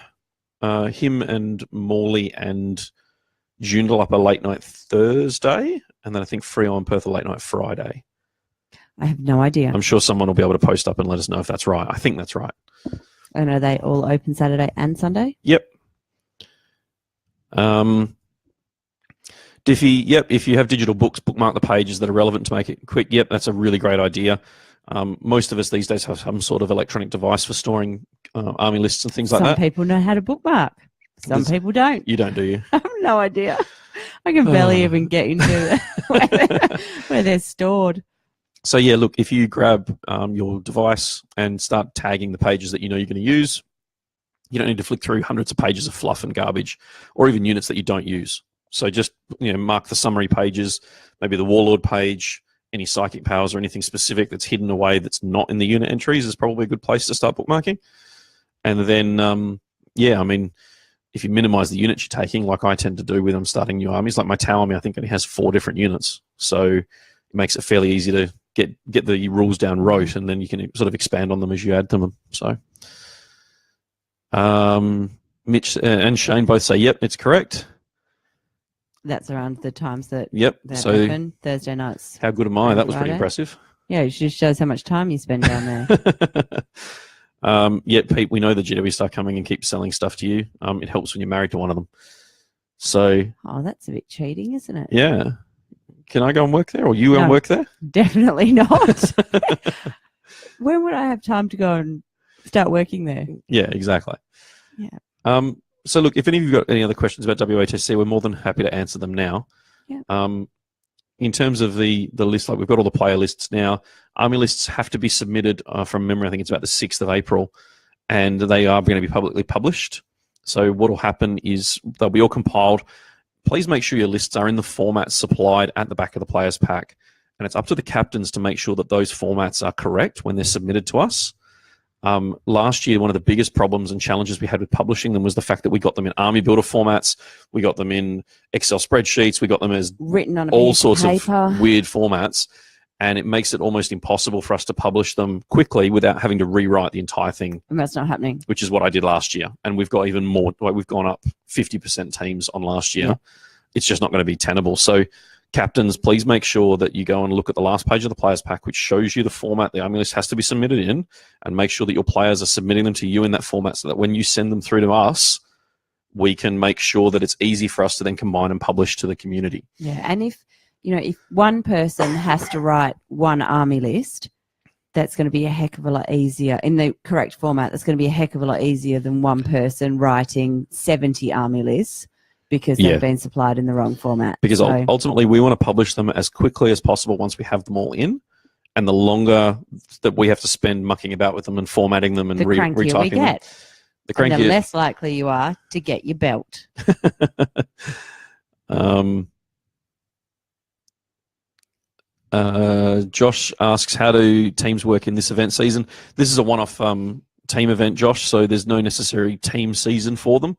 and Morley and Joondalup are late night Thursday, and then I think Freo and Perth are late night Friday. I have no idea. I'm sure someone will be able to post up and let us know if that's right. I think that's right. And are they all open Saturday and Sunday? Yep. Diffy, yep, if you have digital books, bookmark the pages that are relevant to make it quick. Yep, that's a really great idea. Most of us these days have some sort of electronic device for storing army lists and things like that. Some people know how to bookmark. Some people don't. You don't, do you? I have no idea. I can barely even get into where they're stored. So, yeah, look, if you grab your device and start tagging the pages that you know you're going to use, you don't need to flick through hundreds of pages of fluff and garbage, or even units that you don't use. So just mark the summary pages, maybe the Warlord page, any psychic powers or anything specific that's hidden away that's not in the unit entries is probably a good place to start bookmarking. And then, if you minimize the units you're taking, like I tend to do when I'm starting new armies, like my Tau army, I think only has 4 different units. So it makes it fairly easy to get the rules down rote, and then you can sort of expand on them as you add to them. So Mitch and Shane both say, yep, it's correct. That's around the times that so open, Thursday nights. How good am I? That was pretty impressive. Yeah, it just shows how much time you spend down there. Pete, we know the GW start coming and keep selling stuff to you. It helps when you're married to one of them. So. Oh, that's a bit cheating, isn't it? Yeah. Can I go and work there, or you go and work there? Definitely not. When would I have time to go and start working there? Yeah, exactly. Yeah. So look, if any of you got any other questions about WATC, we're more than happy to answer them now. Yeah. In terms of the list, like we've got all the player lists now. Army lists have to be submitted from memory. I think it's about the 6th of April, and they are going to be publicly published. So what will happen is they'll be all compiled. Please make sure your lists are in the formats supplied at the back of the player's pack, and it's up to the captains to make sure that those formats are correct when they're submitted to us. Last year, one of the biggest problems and challenges we had with publishing them was the fact that we got them in Army Builder formats, we got them in Excel spreadsheets, we got them as written on all sorts of weird formats, and it makes it almost impossible for us to publish them quickly without having to rewrite the entire thing. And that's not happening. Which is what I did last year, and we've got even more. Like we've gone up 50% teams on last year. Yeah. It's just not going to be tenable. So captains, please make sure that you go and look at the last page of the players pack, which shows you the format the army list has to be submitted in, and make sure that your players are submitting them to you in that format so that when you send them through to us, we can make sure that it's easy for us to then combine and publish to the community. Yeah, and if one person has to write one army list, that's going to be a heck of a lot easier in the correct format. That's going to be a heck of a lot easier than one person writing 70 army lists because they've been supplied in the wrong format. Because ultimately, we want to publish them as quickly as possible once we have them all in. And the longer that we have to spend mucking about with them and formatting them and retyping we get. them, the crankier, and the less likely you are to get your belt. Josh asks, how do teams work in this event season? This is a one-off team event, Josh, so there's no necessary team season for them.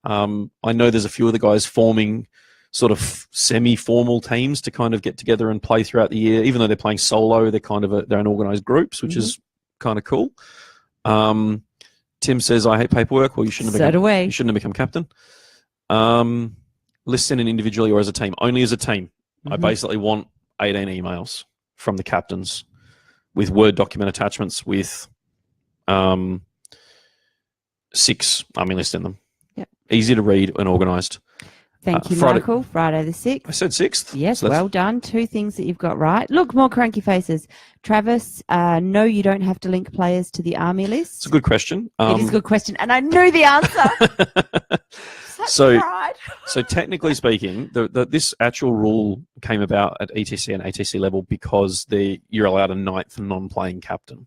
I know there's a few of the guys forming sort of semi-formal teams to kind of get together and play throughout the year. Even though they're playing solo, they're kind of they're in organised groups, which is kind of cool. Tim says, I hate paperwork. Well, you shouldn't have become captain. List sent in individually or as a team? Only as a team. I basically want 18 emails from the captains with Word document attachments with 6 army lists in them. Yep. Easy to read and organised. Thank you, Michael. Friday the 6th. I said 6th. Yes, so well done. 2 things that you've got right. Look, more cranky faces. Travis, no, you don't have to link players to the army list. It's a good question. It is a good question, and I knew the answer. So technically speaking, this actual rule came about at ETC and ATC level because you're allowed a 9th non-playing captain.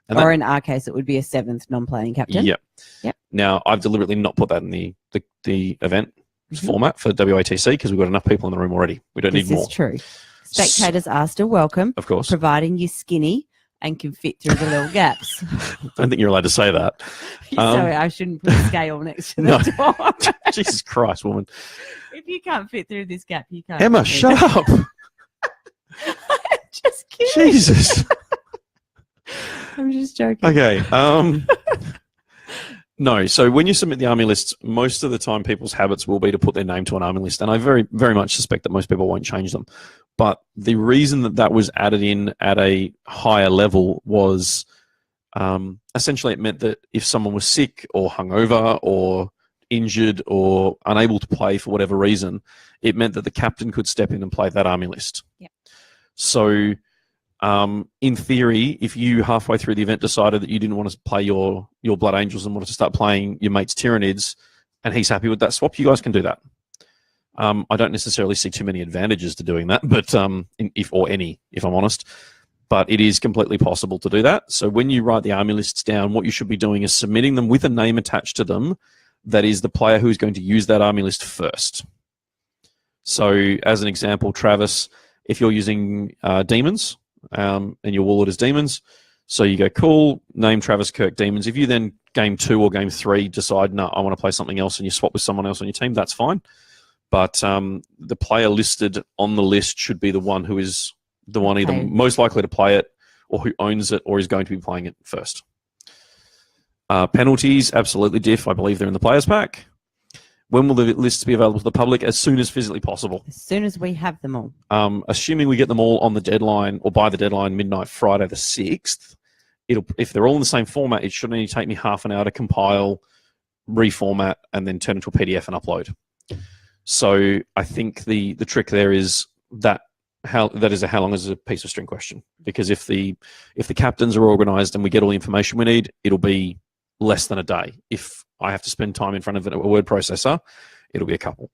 Or in our case, it would be a 7th non-playing captain. Yep. Now, I've deliberately not put that in the event format for WATC because we've got enough people in the room already. We don't need more. This is true. Spectators are still welcome. Of course. Providing you're skinny and can fit through the little gaps. I don't think you're allowed to say that. Sorry, I shouldn't put a scale next to the door. Jesus Christ, woman. If you can't fit through this gap, you can't. Emma, shut up. I'm just kidding. Jesus. I'm just joking. Okay. No, so when you submit the army lists, most of the time people's habits will be to put their name to an army list, and I very, very much suspect that most people won't change them. But the reason that was added in at a higher level was essentially it meant that if someone was sick or hungover or injured or unable to play for whatever reason, it meant that the captain could step in and play that army list. Yep. So in theory, if you halfway through the event decided that you didn't want to play your Blood Angels and wanted to start playing your mate's Tyranids, and he's happy with that swap, you guys can do that. I don't necessarily see too many advantages to doing that, but if I'm honest. But it is completely possible to do that. So when you write the army lists down, what you should be doing is submitting them with a name attached to them that is the player who is going to use that army list first. So as an example, Travis, if you're using demons, and your wallet is demons. So you go, cool, name Travis Kirk demons. If you then game 2 or game 3 decide, no, I want to play something else, and you swap with someone else on your team, that's fine. But the player listed on the list should be the one who is the one either most likely to play it or who owns it or is going to be playing it first. Penalties, absolutely diff. I believe they're in the players pack. When will the lists be available to the public? As soon as physically possible. As soon as we have them all. Assuming we get them all on the deadline or by the deadline midnight Friday the 6th, if they're all in the same format, it should only take me half an hour to compile, reformat, and then turn into a PDF and upload. So I think the trick there is that how long is a piece of string question. Because if the captains are organised and we get all the information we need, it'll be less than a day. If I have to spend time in front of a word processor, it'll be a couple.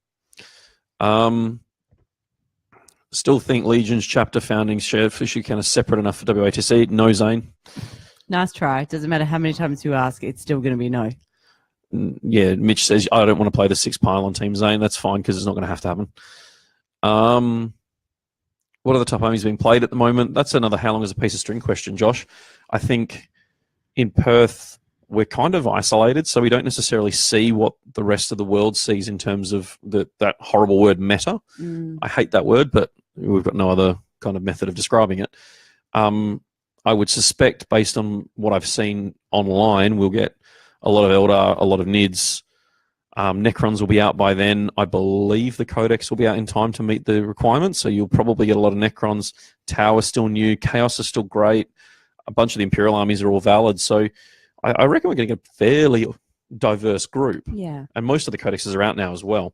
Still think Legion's chapter founding shared issue kind of separate enough for WATC. No, Zane. Nice try. It doesn't matter how many times you ask, it's still going to be no. Yeah, Mitch says, I don't want to play the 6 pylon team, Zane. That's fine because it's not going to have to happen. What are the top armies being played at the moment? That's another how long is a piece of string question, Josh. I think in Perth, we're kind of isolated, so we don't necessarily see what the rest of the world sees in terms of that horrible word meta. I hate that word, but we've got no other kind of method of describing it. I would suspect, based on what I've seen online, we'll get a lot of Eldar, a lot of Nids, Necrons will be out by then. I believe the Codex will be out in time to meet the requirements, so you'll probably get a lot of Necrons. Tau is still new. Chaos is still great. A bunch of the Imperial armies are all valid. So I reckon we're going to get a fairly diverse group. Yeah. And most of the codexes are out now as well.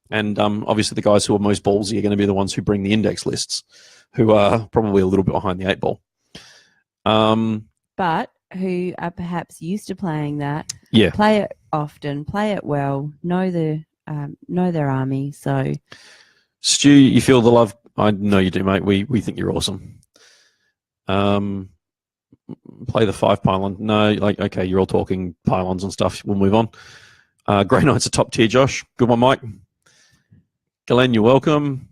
And obviously the guys who are most ballsy are going to be the ones who bring the index lists, who are probably a little bit behind the 8-ball. But who are perhaps used to playing that. Yeah. Play it often, play it well, know their army. So, Stu, you feel the love? I know you do, mate. We think you're awesome. Play the 5 pylon. No, okay, you're all talking pylons and stuff. We'll move on. Grey Knight's a top tier, Josh. Good one, Mike. Glenn, you're welcome.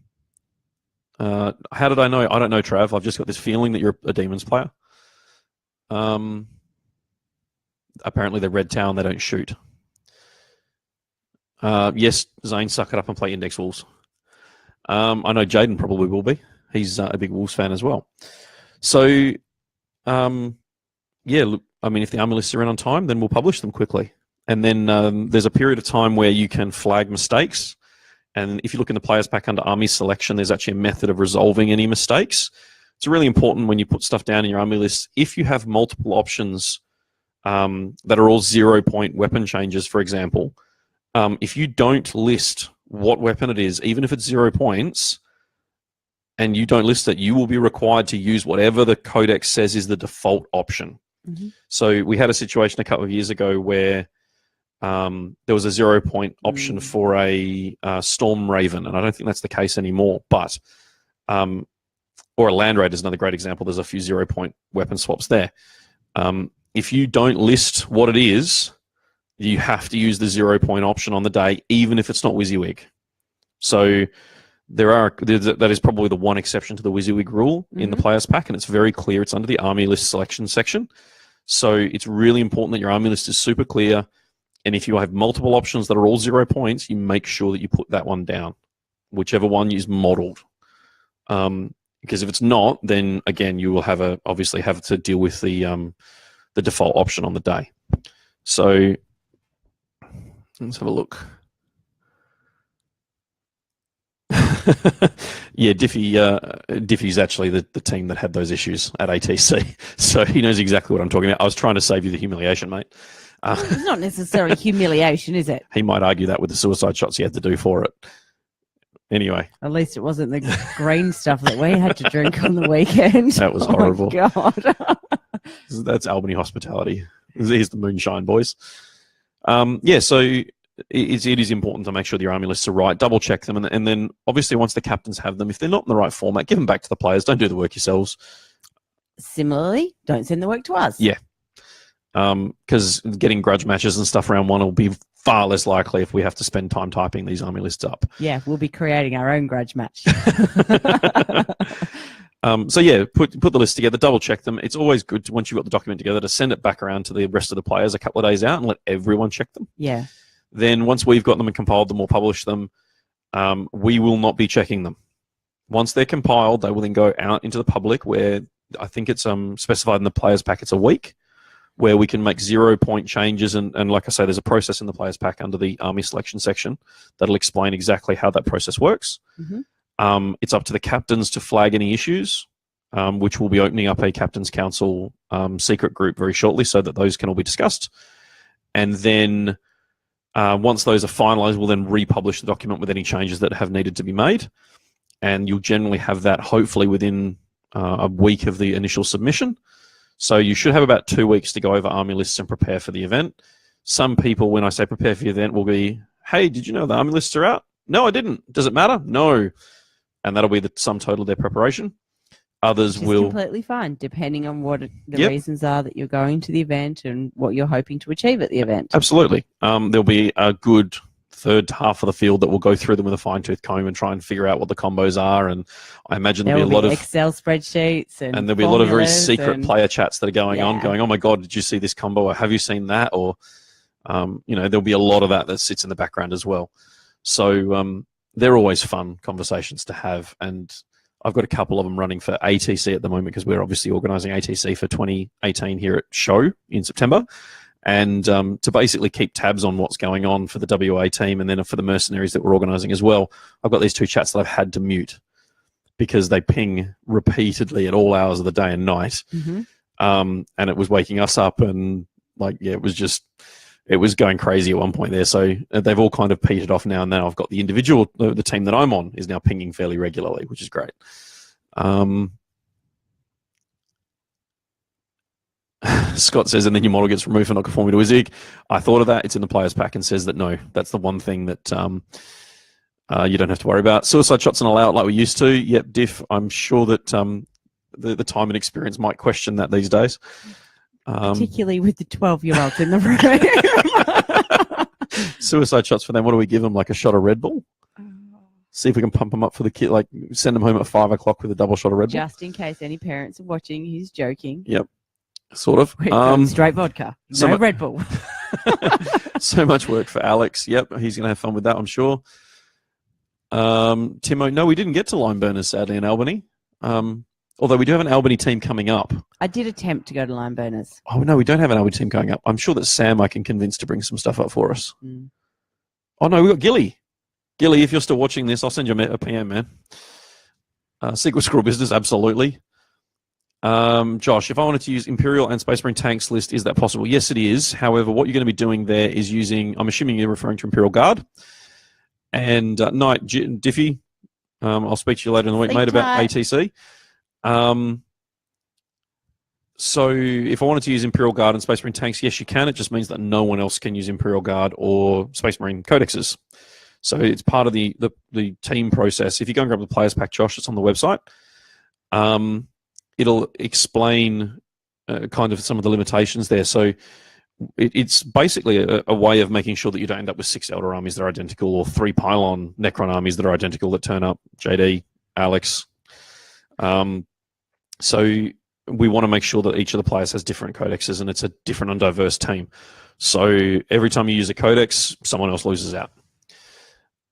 How did I know? I don't know, Trav. I've just got this feeling that you're a Demons player. Apparently they're Red Town, they don't shoot. Yes, Zane, suck it up and play Index Wolves. I know Jaden probably will be. He's a big Wolves fan as well. So, yeah, look, I mean, if the army lists are in on time, then we'll publish them quickly. And then there's a period of time where you can flag mistakes. And if you look in the players pack under army selection, there's actually a method of resolving any mistakes. It's really important when you put stuff down in your army list. If you have multiple options that are all 0-point weapon changes, for example, if you don't list what weapon it is, even if it's 0 points, and you don't list it, you will be required to use whatever the codex says is the default option. Mm-hmm. So we had a situation a couple of years ago where there was a 0-point option for a Storm Raven, and I don't think that's the case anymore. But or a Land Raider is another great example. There's a few 0-point weapon swaps there. If you don't list what it is, you have to use the 0-point option on the day, even if it's not WYSIWYG. So that is probably the one exception to the WYSIWYG rule in the players pack, and it's very clear. It's under the army list selection section. So it's really important that your army list is super clear. And if you have multiple options that are all 0 points, you make sure that you put that one down, whichever one is modeled. Because if it's not, then again, you will obviously have to deal with the default option on the day. So let's have a look. Yeah, Diffy's actually the team that had those issues at ATC, so he knows exactly what I'm talking about. I was trying to save you the humiliation, mate. It's not necessarily humiliation, is it? He might argue that with the suicide shots he had to do for it. Anyway. At least it wasn't the green stuff that we had to drink on the weekend. That was horrible. Oh, God. That's Albany hospitality. Here's the moonshine, boys. Yeah, so it is important to make sure the army lists are right, double check them, and then obviously once the captains have them, if they're not in the right format, give them back to the players. Don't do the work yourselves. Similarly, don't send the work to us. Yeah. Because getting grudge matches and stuff round one will be far less likely if we have to spend time typing these army lists up. Yeah, we'll be creating our own grudge match. So yeah, put the list together, double check them. It's always good to, once you've got the document together, to send it back around to the rest of the players a couple of days out and let everyone check them. Yeah. Then once we've got them and compiled them or published them, we will not be checking them. Once they're compiled, they will then go out into the public, where I think it's specified in the players pack it's a week, where we can make 0-point changes. And like I say, there's a process in the players pack under the army selection section that'll explain exactly how that process works. Mm-hmm. It's up to the captains to flag any issues, which will be opening up a captain's council secret group very shortly so that those can all be discussed. And then once those are finalized, we'll then republish the document with any changes that have needed to be made. And you'll generally have that hopefully within a week of the initial submission. So you should have about 2 weeks to go over army lists and prepare for the event. Some people, when I say prepare for the event, will be, hey, did you know the army lists are out? No, I didn't. Does it matter? No. And that'll be the sum total of their preparation. Others will... completely fine, depending on what the reasons are that you're going to the event and what you're hoping to achieve at the event. Absolutely. There'll be a good third half of the field that will go through them with a fine-tooth comb and try and figure out what the combos are. And I imagine there'll be a lot of Excel spreadsheets and there'll be a lot of very secret player chats that are going on, going, oh my God, did you see this combo? Or have you seen that? Or, there'll be a lot of that sits in the background as well. So they're always fun conversations to have. And I've got a couple of them running for ATC at the moment because we're obviously organising ATC for 2018 here at Show in September. and to basically keep tabs on what's going on for the WA team and then for the mercenaries that we're organising as well. I've got these 2 chats that I've had to mute because they ping repeatedly at all hours of the day and night. Mm-hmm. And it was waking us up, and it was going crazy at one point there. So they've all kind of petered off now, and now I've got the individual, the team that I'm on is now pinging fairly regularly, which is great. Scott says, and then your model gets removed for not conforming to a zig. I thought of that. It's in the players pack, and says that no, that's the one thing that you don't have to worry about. Suicide shots not allowed like we used to. Yep, Diff. I'm sure that the time and experience might question that these days. Particularly with the 12-year-olds in the room. Suicide shots for them. What do we give them? Like a shot of Red Bull? See if we can pump them up for the kid. Like send them home at 5 o'clock with a double shot of Red Bull. Just in case any parents are watching, he's joking. Yep, sort of. Straight vodka, no Red Bull. So much work for Alex. Yep, he's going to have fun with that, I'm sure. Timo, no, we didn't get to Lime Burners, sadly, in Albany. Although we do have an Albany team coming up. I did attempt to go to Lime Burners. Oh, no, we don't have an Albany team coming up. I'm sure that Sam I can convince to bring some stuff up for us. Oh, no, we've got Gilly. Gilly, if you're still watching this, I'll send you a PM, man. Secret Squirrel Business, absolutely. Josh, if I wanted to use Imperial and Space Marine tanks list, is that possible? Yes, it is. However, what you're going to be doing there is using, I'm assuming you're referring to Imperial Guard. And Knight, Diffie, I'll speak to you later in the week, mate, about ATC. So if I wanted to use Imperial Guard and Space Marine tanks, yes, you can. It just means that no one else can use Imperial Guard or Space Marine codexes. So it's part of the team process. If you go and grab the players pack, Josh, it's on the website. It'll explain kind of some of the limitations there. So it's basically a way of making sure that you don't end up with 6 Elder armies that are identical or 3 Pylon Necron armies that are identical that turn up. JD, Alex. So we want to make sure that each of the players has different codexes and it's a different and diverse team. So every time you use a codex, someone else loses out.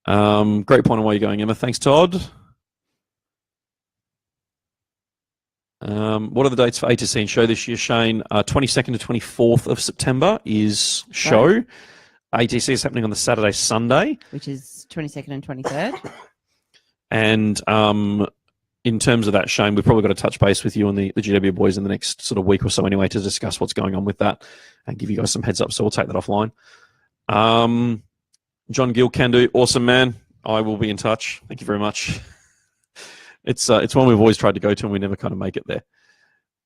Great point on where you're going, Emma. Thanks, Todd. What are the dates for ATC and show this year, Shane? 22nd to 24th of September is show. Right. ATC is happening on the Saturday, Sunday. Which is 22nd and 23rd. And in terms of that, Shane, we've probably got to touch base with you and the GW boys in the next sort of week or so anyway to discuss what's going on with that and give you guys some heads up. So we'll take that offline. John Gill, can do. Awesome, man. I will be in touch. Thank you very much. It's one we've always tried to go to and we never kind of make it there.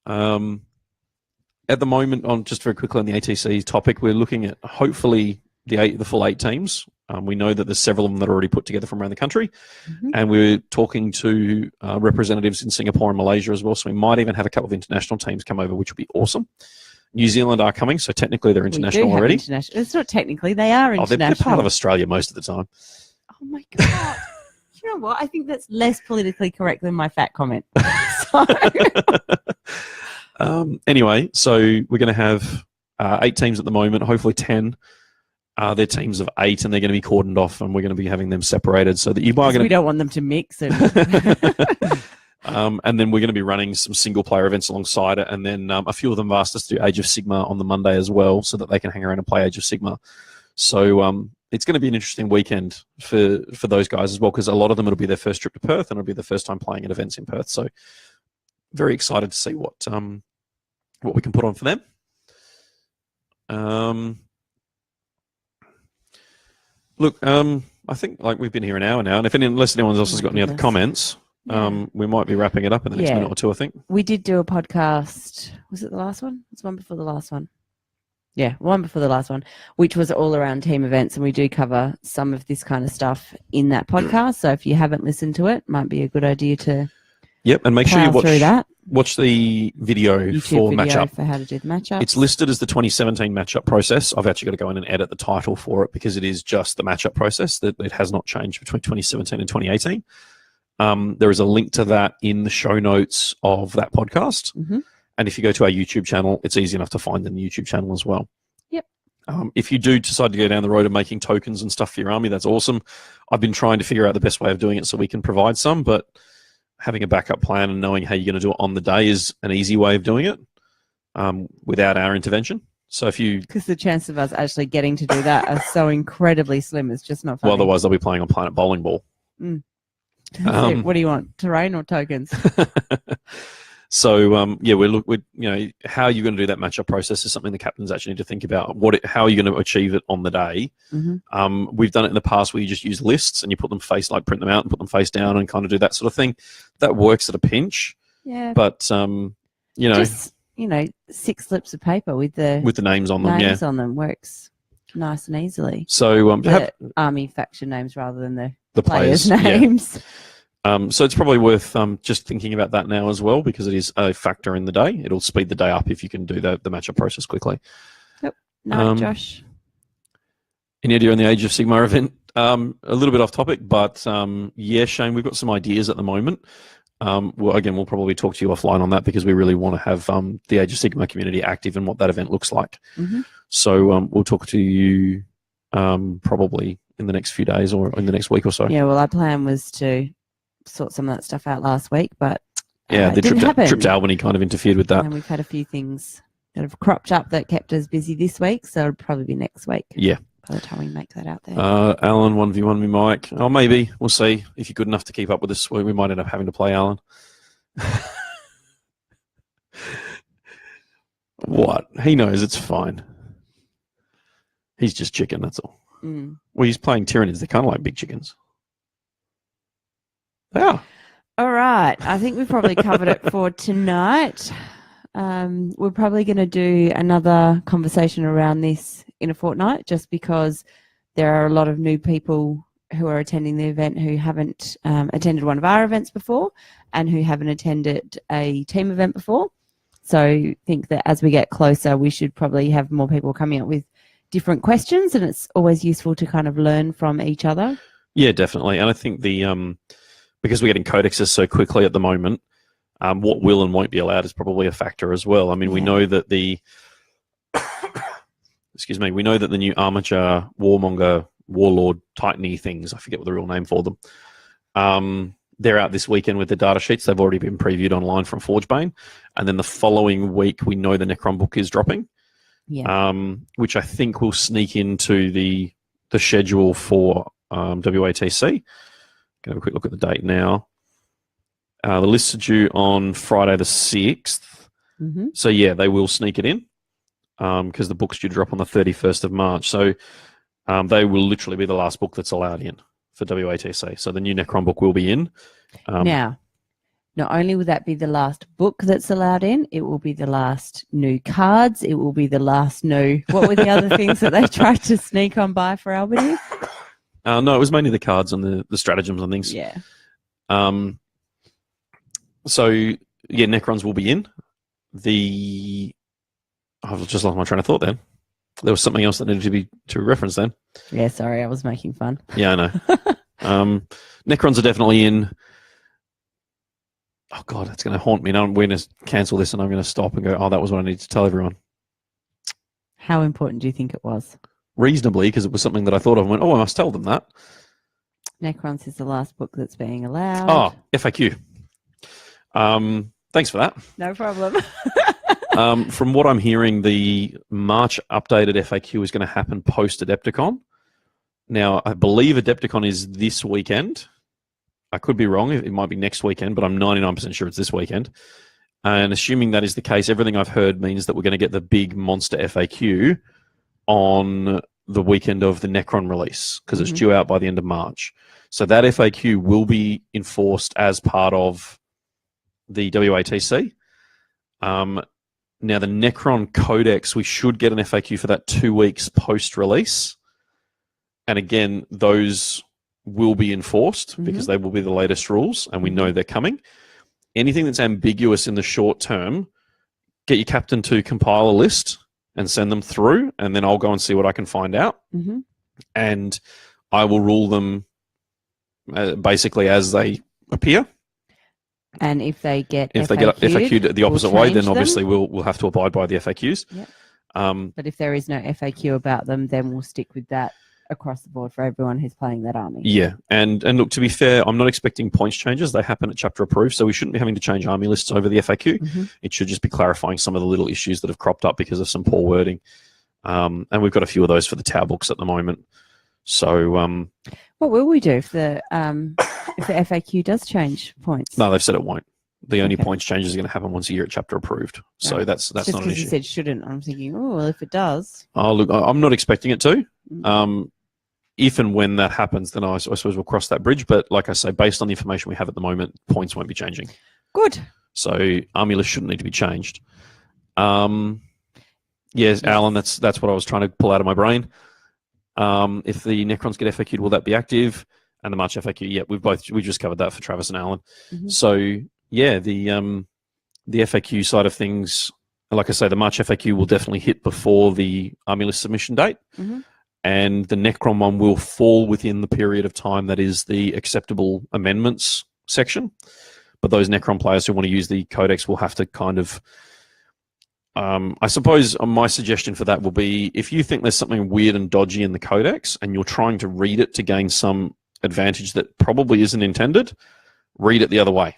At the moment, just very quickly on the ATC topic, we're looking at hopefully the full 8 teams. We know that there's several of them that are already put together from around the country. Mm-hmm. And we're talking to representatives in Singapore and Malaysia as well. So we might even have a couple of international teams come over, which would be awesome. New Zealand are coming, so technically they're international already. It's not technically, they are international. They're part of Australia most of the time. Oh my God. You know what? I think that's less politically correct than my fat comment. Anyway, so we're going to have 8 teams at the moment, hopefully 10. They're teams of 8 and they're going to be cordoned off and we're going to be having them separated so that you are going to... We don't want them to mix. And then we're going to be running some single player events alongside it. And then a few of them have asked us to do Age of Sigma on the Monday as well so that they can hang around and play Age of Sigma. So it's going to be an interesting weekend for those guys as well because a lot of them, it'll be their first trip to Perth and it'll be their first time playing at events in Perth. So very excited to see what we can put on for them. Look, I think we've been here an hour now, and unless anyone else has got any other comments, we might be wrapping it up in the next minute or two, I think. We did do a podcast. Was it the last one? It's one before the last one. Yeah, one before the last one, which was all around team events, and we do cover some of this kind of stuff in that podcast. So if you haven't listened to it might be a good idea to and make sure you watch the video YouTube matchup. For how to do the matchup. It's listed as the 2017 matchup process. I've actually got to go in and edit the title for it because it is just the matchup process. That it has not changed between 2017 and 2018. There is a link to that in the show notes of that podcast. Mm-hmm. And if you go to our YouTube channel, it's easy enough to find in the YouTube channel as well. Yep. If you do decide to go down the road of making tokens and stuff for your army, that's awesome. I've been trying to figure out the best way of doing it so we can provide some, but having a backup plan and knowing how you're going to do it on the day is an easy way of doing it without our intervention. So if you, Because the chance of us actually getting to do that are so incredibly slim. It's just not funny. well, otherwise they'll be playing on Planet Bowling Ball. So what do you want? Terrain or tokens? So yeah, how you're going to do that matchup process is something the captains actually need to think about. How are you going to achieve it on the day? Mm-hmm. We've done it in the past where you just use lists and you put them print them out and put them face down and kind of do that sort of thing. That works at a pinch. Yeah. But just 6 slips of paper with the names on them. names on them works nice and easily. So The army faction names rather than the players' yeah. names. So it's probably worth just thinking about that now as well, because it is a factor in the day. It'll speed the day up if you can do the matchup process quickly. No, Josh. Any idea on the Age of Sigmar event? A little bit off topic, but yeah, Shane, we've got some ideas at the moment. We'll probably talk to you offline on that, because we really want to have the Age of Sigmar community active in what that event looks like. Mm-hmm. So we'll talk to you probably in the next few days or in the next week or so. Yeah, well, our plan was to sort some of that stuff out last week, but yeah, the trip to Albany kind of interfered with that. And we've had a few things that have cropped up that kept us busy this week, so it'll probably be next week. Yeah. By the time we make that out there. Alan 1v1 me, Mike. Oh, maybe. We'll see. If you're good enough to keep up with us, we might end up having to play Alan. What? He knows it's fine. He's just chicken, that's all. Mm. Well, he's playing Tyranids. They're kind of like big chickens. They are. All right. I think we've probably covered it for tonight. We're probably going to do another conversation around this in a fortnight, just because there are a lot of new people who are attending the event who haven't attended one of our events before and who haven't attended a team event before. So I think that as we get closer, we should probably have more people coming up with different questions, and it's always useful to kind of learn from each other. Yeah, definitely. And I think because we're getting codexes so quickly at the moment, what will and won't be allowed is probably a factor as well. I mean, we know that the we know that the new Armature, Warmonger, Warlord, Titany things, I forget what the real name for them, they're out this weekend with the data sheets. They've already been previewed online from Forgebane. And then the following week, we know the Necron book is dropping, which I think will sneak into the schedule for WATC. Can have a quick look at the date now. The lists are due on Friday the 6th. Mm-hmm. So, yeah, they will sneak it in because the book's due to drop on the 31st of March. So they will literally be the last book that's allowed in for WATC. So the new Necron book will be in. Now, not only will that be the last book that's allowed in, it will be the last new cards. It will be the last new... What were the other things that they tried to sneak on by for Albany? No, it was mainly the cards and the stratagems and things. Yeah. So, yeah, Necrons will be in. I've just lost my train of thought then. There was something else that needed to be referenced then. Yeah, sorry, I was making fun. Yeah, I know. Necrons are definitely in. Oh, God, that's going to haunt me. Now we're going to cancel this and I'm going to stop and go, oh, that was what I needed to tell everyone. How important do you think it was? Reasonably, because it was something that I thought of and went, oh, I must tell them that. Necrons is the last book that's being allowed. Oh, FAQ. Thanks for that. No problem. From what I'm hearing, the March updated FAQ is going to happen post Adepticon. Now, I believe Adepticon is this weekend. I could be wrong. It might be next weekend, but I'm 99% sure it's this weekend. And assuming that is the case, everything I've heard means that we're going to get the big monster FAQ on the weekend of the Necron release, because it's due out by the end of March. So that FAQ will be enforced as part of the WATC. Now, the Necron Codex, we should get an FAQ for that 2 weeks post-release. And again, those will be enforced because they will be the latest rules, and we know they're coming. Anything that's ambiguous in the short term, get your captain to compile a list and send them through, and then I'll go and see what I can find out. And I will rule them basically as they appear. And if they get FAQ'd the opposite way, then obviously we'll have to abide by the FAQs. Yep. But if there is no FAQ about them, then we'll stick with that across the board for everyone who's playing that army. Yeah, and look, to be fair, I'm not expecting points changes. They happen at chapter approved, so we shouldn't be having to change army lists over the FAQ. Mm-hmm. It should just be clarifying some of the little issues that have cropped up because of some poor wording. And we've got a few of those for the Tau books at the moment. So, what will we do if the FAQ does change points? no, they've said it won't. The only Okay. points changes are going to happen once a year at chapter approved. So Right. that's Just not an because you issue. said shouldn't, I'm thinking, oh well, if it does, Oh, look, I'm not expecting it to. Mm. If and when that happens, then I suppose we'll cross that bridge. But like I say, based on the information we have at the moment, points won't be changing. good. So army lists shouldn't need to be changed. Yes, Alan, that's what I was trying to pull out of my brain. If the Necrons get FAQ'd, will that be active? And the March FAQ, yeah, we just covered that for Travis and Alan. Mhm. So yeah, the FAQ side of things, like I say, the March FAQ will definitely hit before the army list submission date, Mhm. and the Necron one will fall within the period of time that is the acceptable amendments section. But those Necron players who want to use the Codex will have to kind of, I suppose my suggestion for that will be, if you think there's something weird and dodgy in the Codex and you're trying to read it to gain some advantage that probably isn't intended, read it the other way.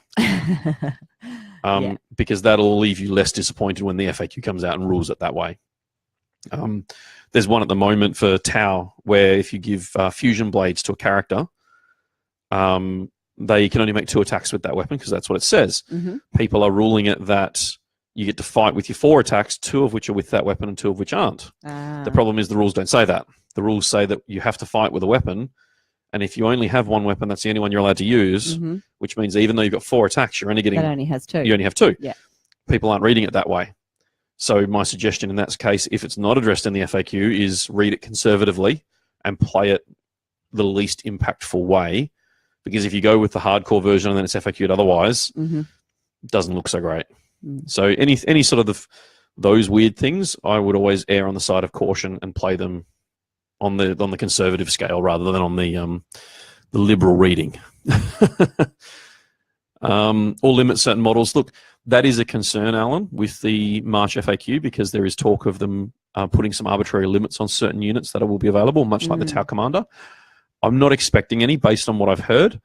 Yeah. Because that'll leave you less disappointed when the FAQ comes out and rules it that way. There's one at the moment for Tau where if you give fusion blades to a character, they can only make 2 attacks with that weapon because that's what it says. Mhm. People are ruling it that you get to fight with your 4 attacks, 2 of which are with that weapon and 2 of which aren't. The problem is the rules don't say that. The rules say that you have to fight with a weapon, and if you only have one weapon, that's the only one you're allowed to use, Mhm. which means even though you've got 4 attacks, you're only getting That only has 2. you only have 2. Yeah. People aren't reading it that way. So my suggestion in that case, if it's not addressed in the FAQ, is read it conservatively and play it the least impactful way. Because if you go with the hardcore version and then it's FAQ'd otherwise, Mhm. it doesn't look so great. Mm. So any sort of those weird things, I would always err on the side of caution and play them on the conservative scale rather than on the liberal reading. Or limit certain models. Look, that is a concern, Alan, with the March FAQ because there is talk of them putting some arbitrary limits on certain units that will be available, much like the Tau Commander. I'm not expecting any based on what I've heard.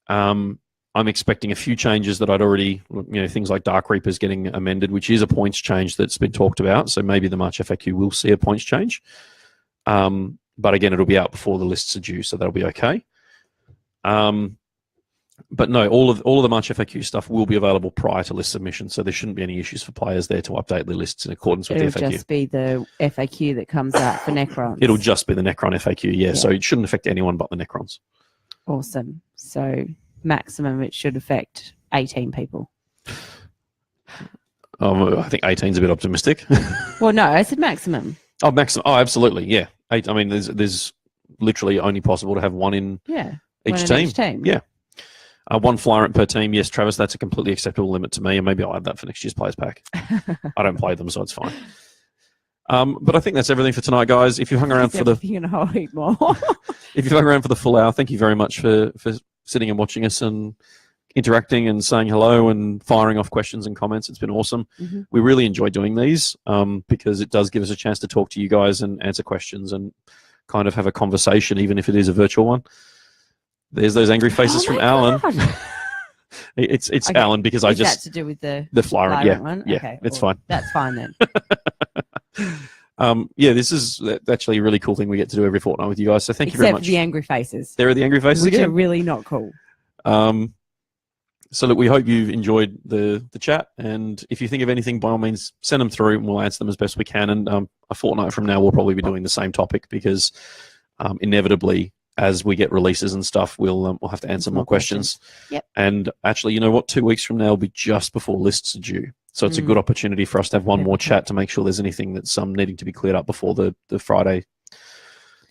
I'm expecting a few changes that I'd already, things like Dark Reapers getting amended, which is a points change that's been talked about. So maybe the March FAQ will see a points change. But again, it'll be out before the lists are due, so that'll be okay. But no, all of the March FAQ stuff will be available prior to list submission, so there shouldn't be any issues for players there to update their lists in accordance with the It'll FAQ. just be the FAQ that comes out for Necrons. It'll just be the Necron FAQ, yeah. So it shouldn't affect anyone but the Necrons. Awesome. So maximum it should affect 18 people. I think 18 is a bit optimistic. Well, no, I said maximum. Oh, maximum. Oh, absolutely, yeah. I mean, there's literally only possible to have one in Yeah. each one in team. each team. Yeah. 1 Flyrant per team. Yes, Travis, that's a completely acceptable limit to me, and maybe I'll add that for next year's players pack. I don't play them, so it's fine. But I think that's everything for tonight, guys. If you hung around for the a whole heap more. if you hung around for the full hour, thank you very much for sitting and watching us and interacting and saying hello and firing off questions and comments. It's been awesome. Mhm. We really enjoy doing these because it does give us a chance to talk to you guys and answer questions and kind of have a conversation, even if it is a virtual one. There's those angry faces from my Alan. God. It's Okay. Alan because I Is just that to do with the Flyrant, yeah, one? yeah, Okay, it's well, fine. That's fine then. This is actually a really cool thing we get to do every fortnight with you guys. So thank you very Except much. for the angry faces, There are the angry faces which are again. really not cool. So look, we hope you've enjoyed the chat, and if you think of anything, by all means, send them through, and we'll answer them as best we can. And a fortnight from now, we'll probably be doing the same topic because inevitably, as we get releases and stuff, we'll have to answer more questions. Yep. And actually, you know what? 2 weeks from now will be just before lists are due, so it's a good opportunity for us to have one more chat to make sure there's anything that's needing to be cleared up before the Friday.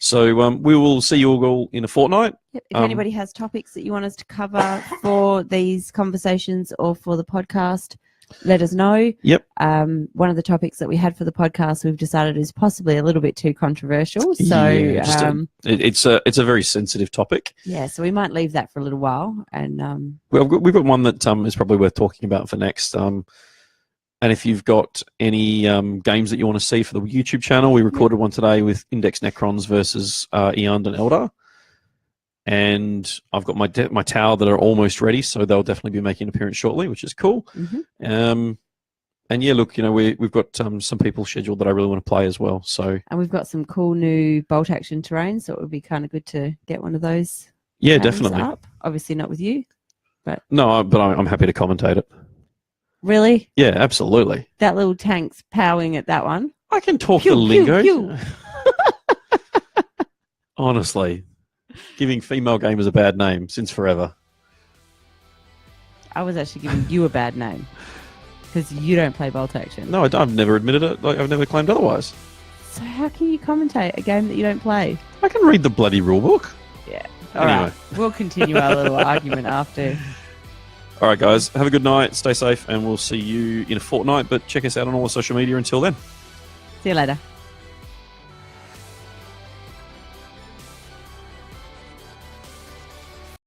So we will see you all in a fortnight. Yep. If anybody has topics that you want us to cover for these conversations or for the podcast, let us know. Yep. One of the topics that we had for the podcast, we've decided is possibly a little bit too controversial. So Yeah, it's a very sensitive topic. so we might leave that for a little while. And Well, we've got one that is probably worth talking about for next. And if you've got any games that you want to see for the YouTube channel, we recorded one today with Index Necrons versus Eond and Eldar. And I've got my tower that are almost ready, so they'll definitely be making an appearance shortly, which is cool. Mm-hmm. And yeah, look, we've got some people scheduled that I really want to play as well. So and we've got some cool new bolt action terrains, so it would be kind of good to get one of those. Yeah, patterns definitely. up. Obviously not with you, but No, but I'm happy to commentate it. really, Yeah, absolutely. that little tank's powering at that one. I can talk Pew, the pew, lingo. pew. Honestly, giving female gamers a bad name since forever. I was actually giving you a bad name because you don't play bolt action. No, I've never admitted it. Like, I've never claimed otherwise. So how can you commentate a game that you don't play? I can read the bloody rulebook. Yeah. All Anyway. right. We'll continue our little argument after. All right, guys. Have a good night. Stay safe, and we'll see you in a fortnight. But check us out on all the social media until then. See you later.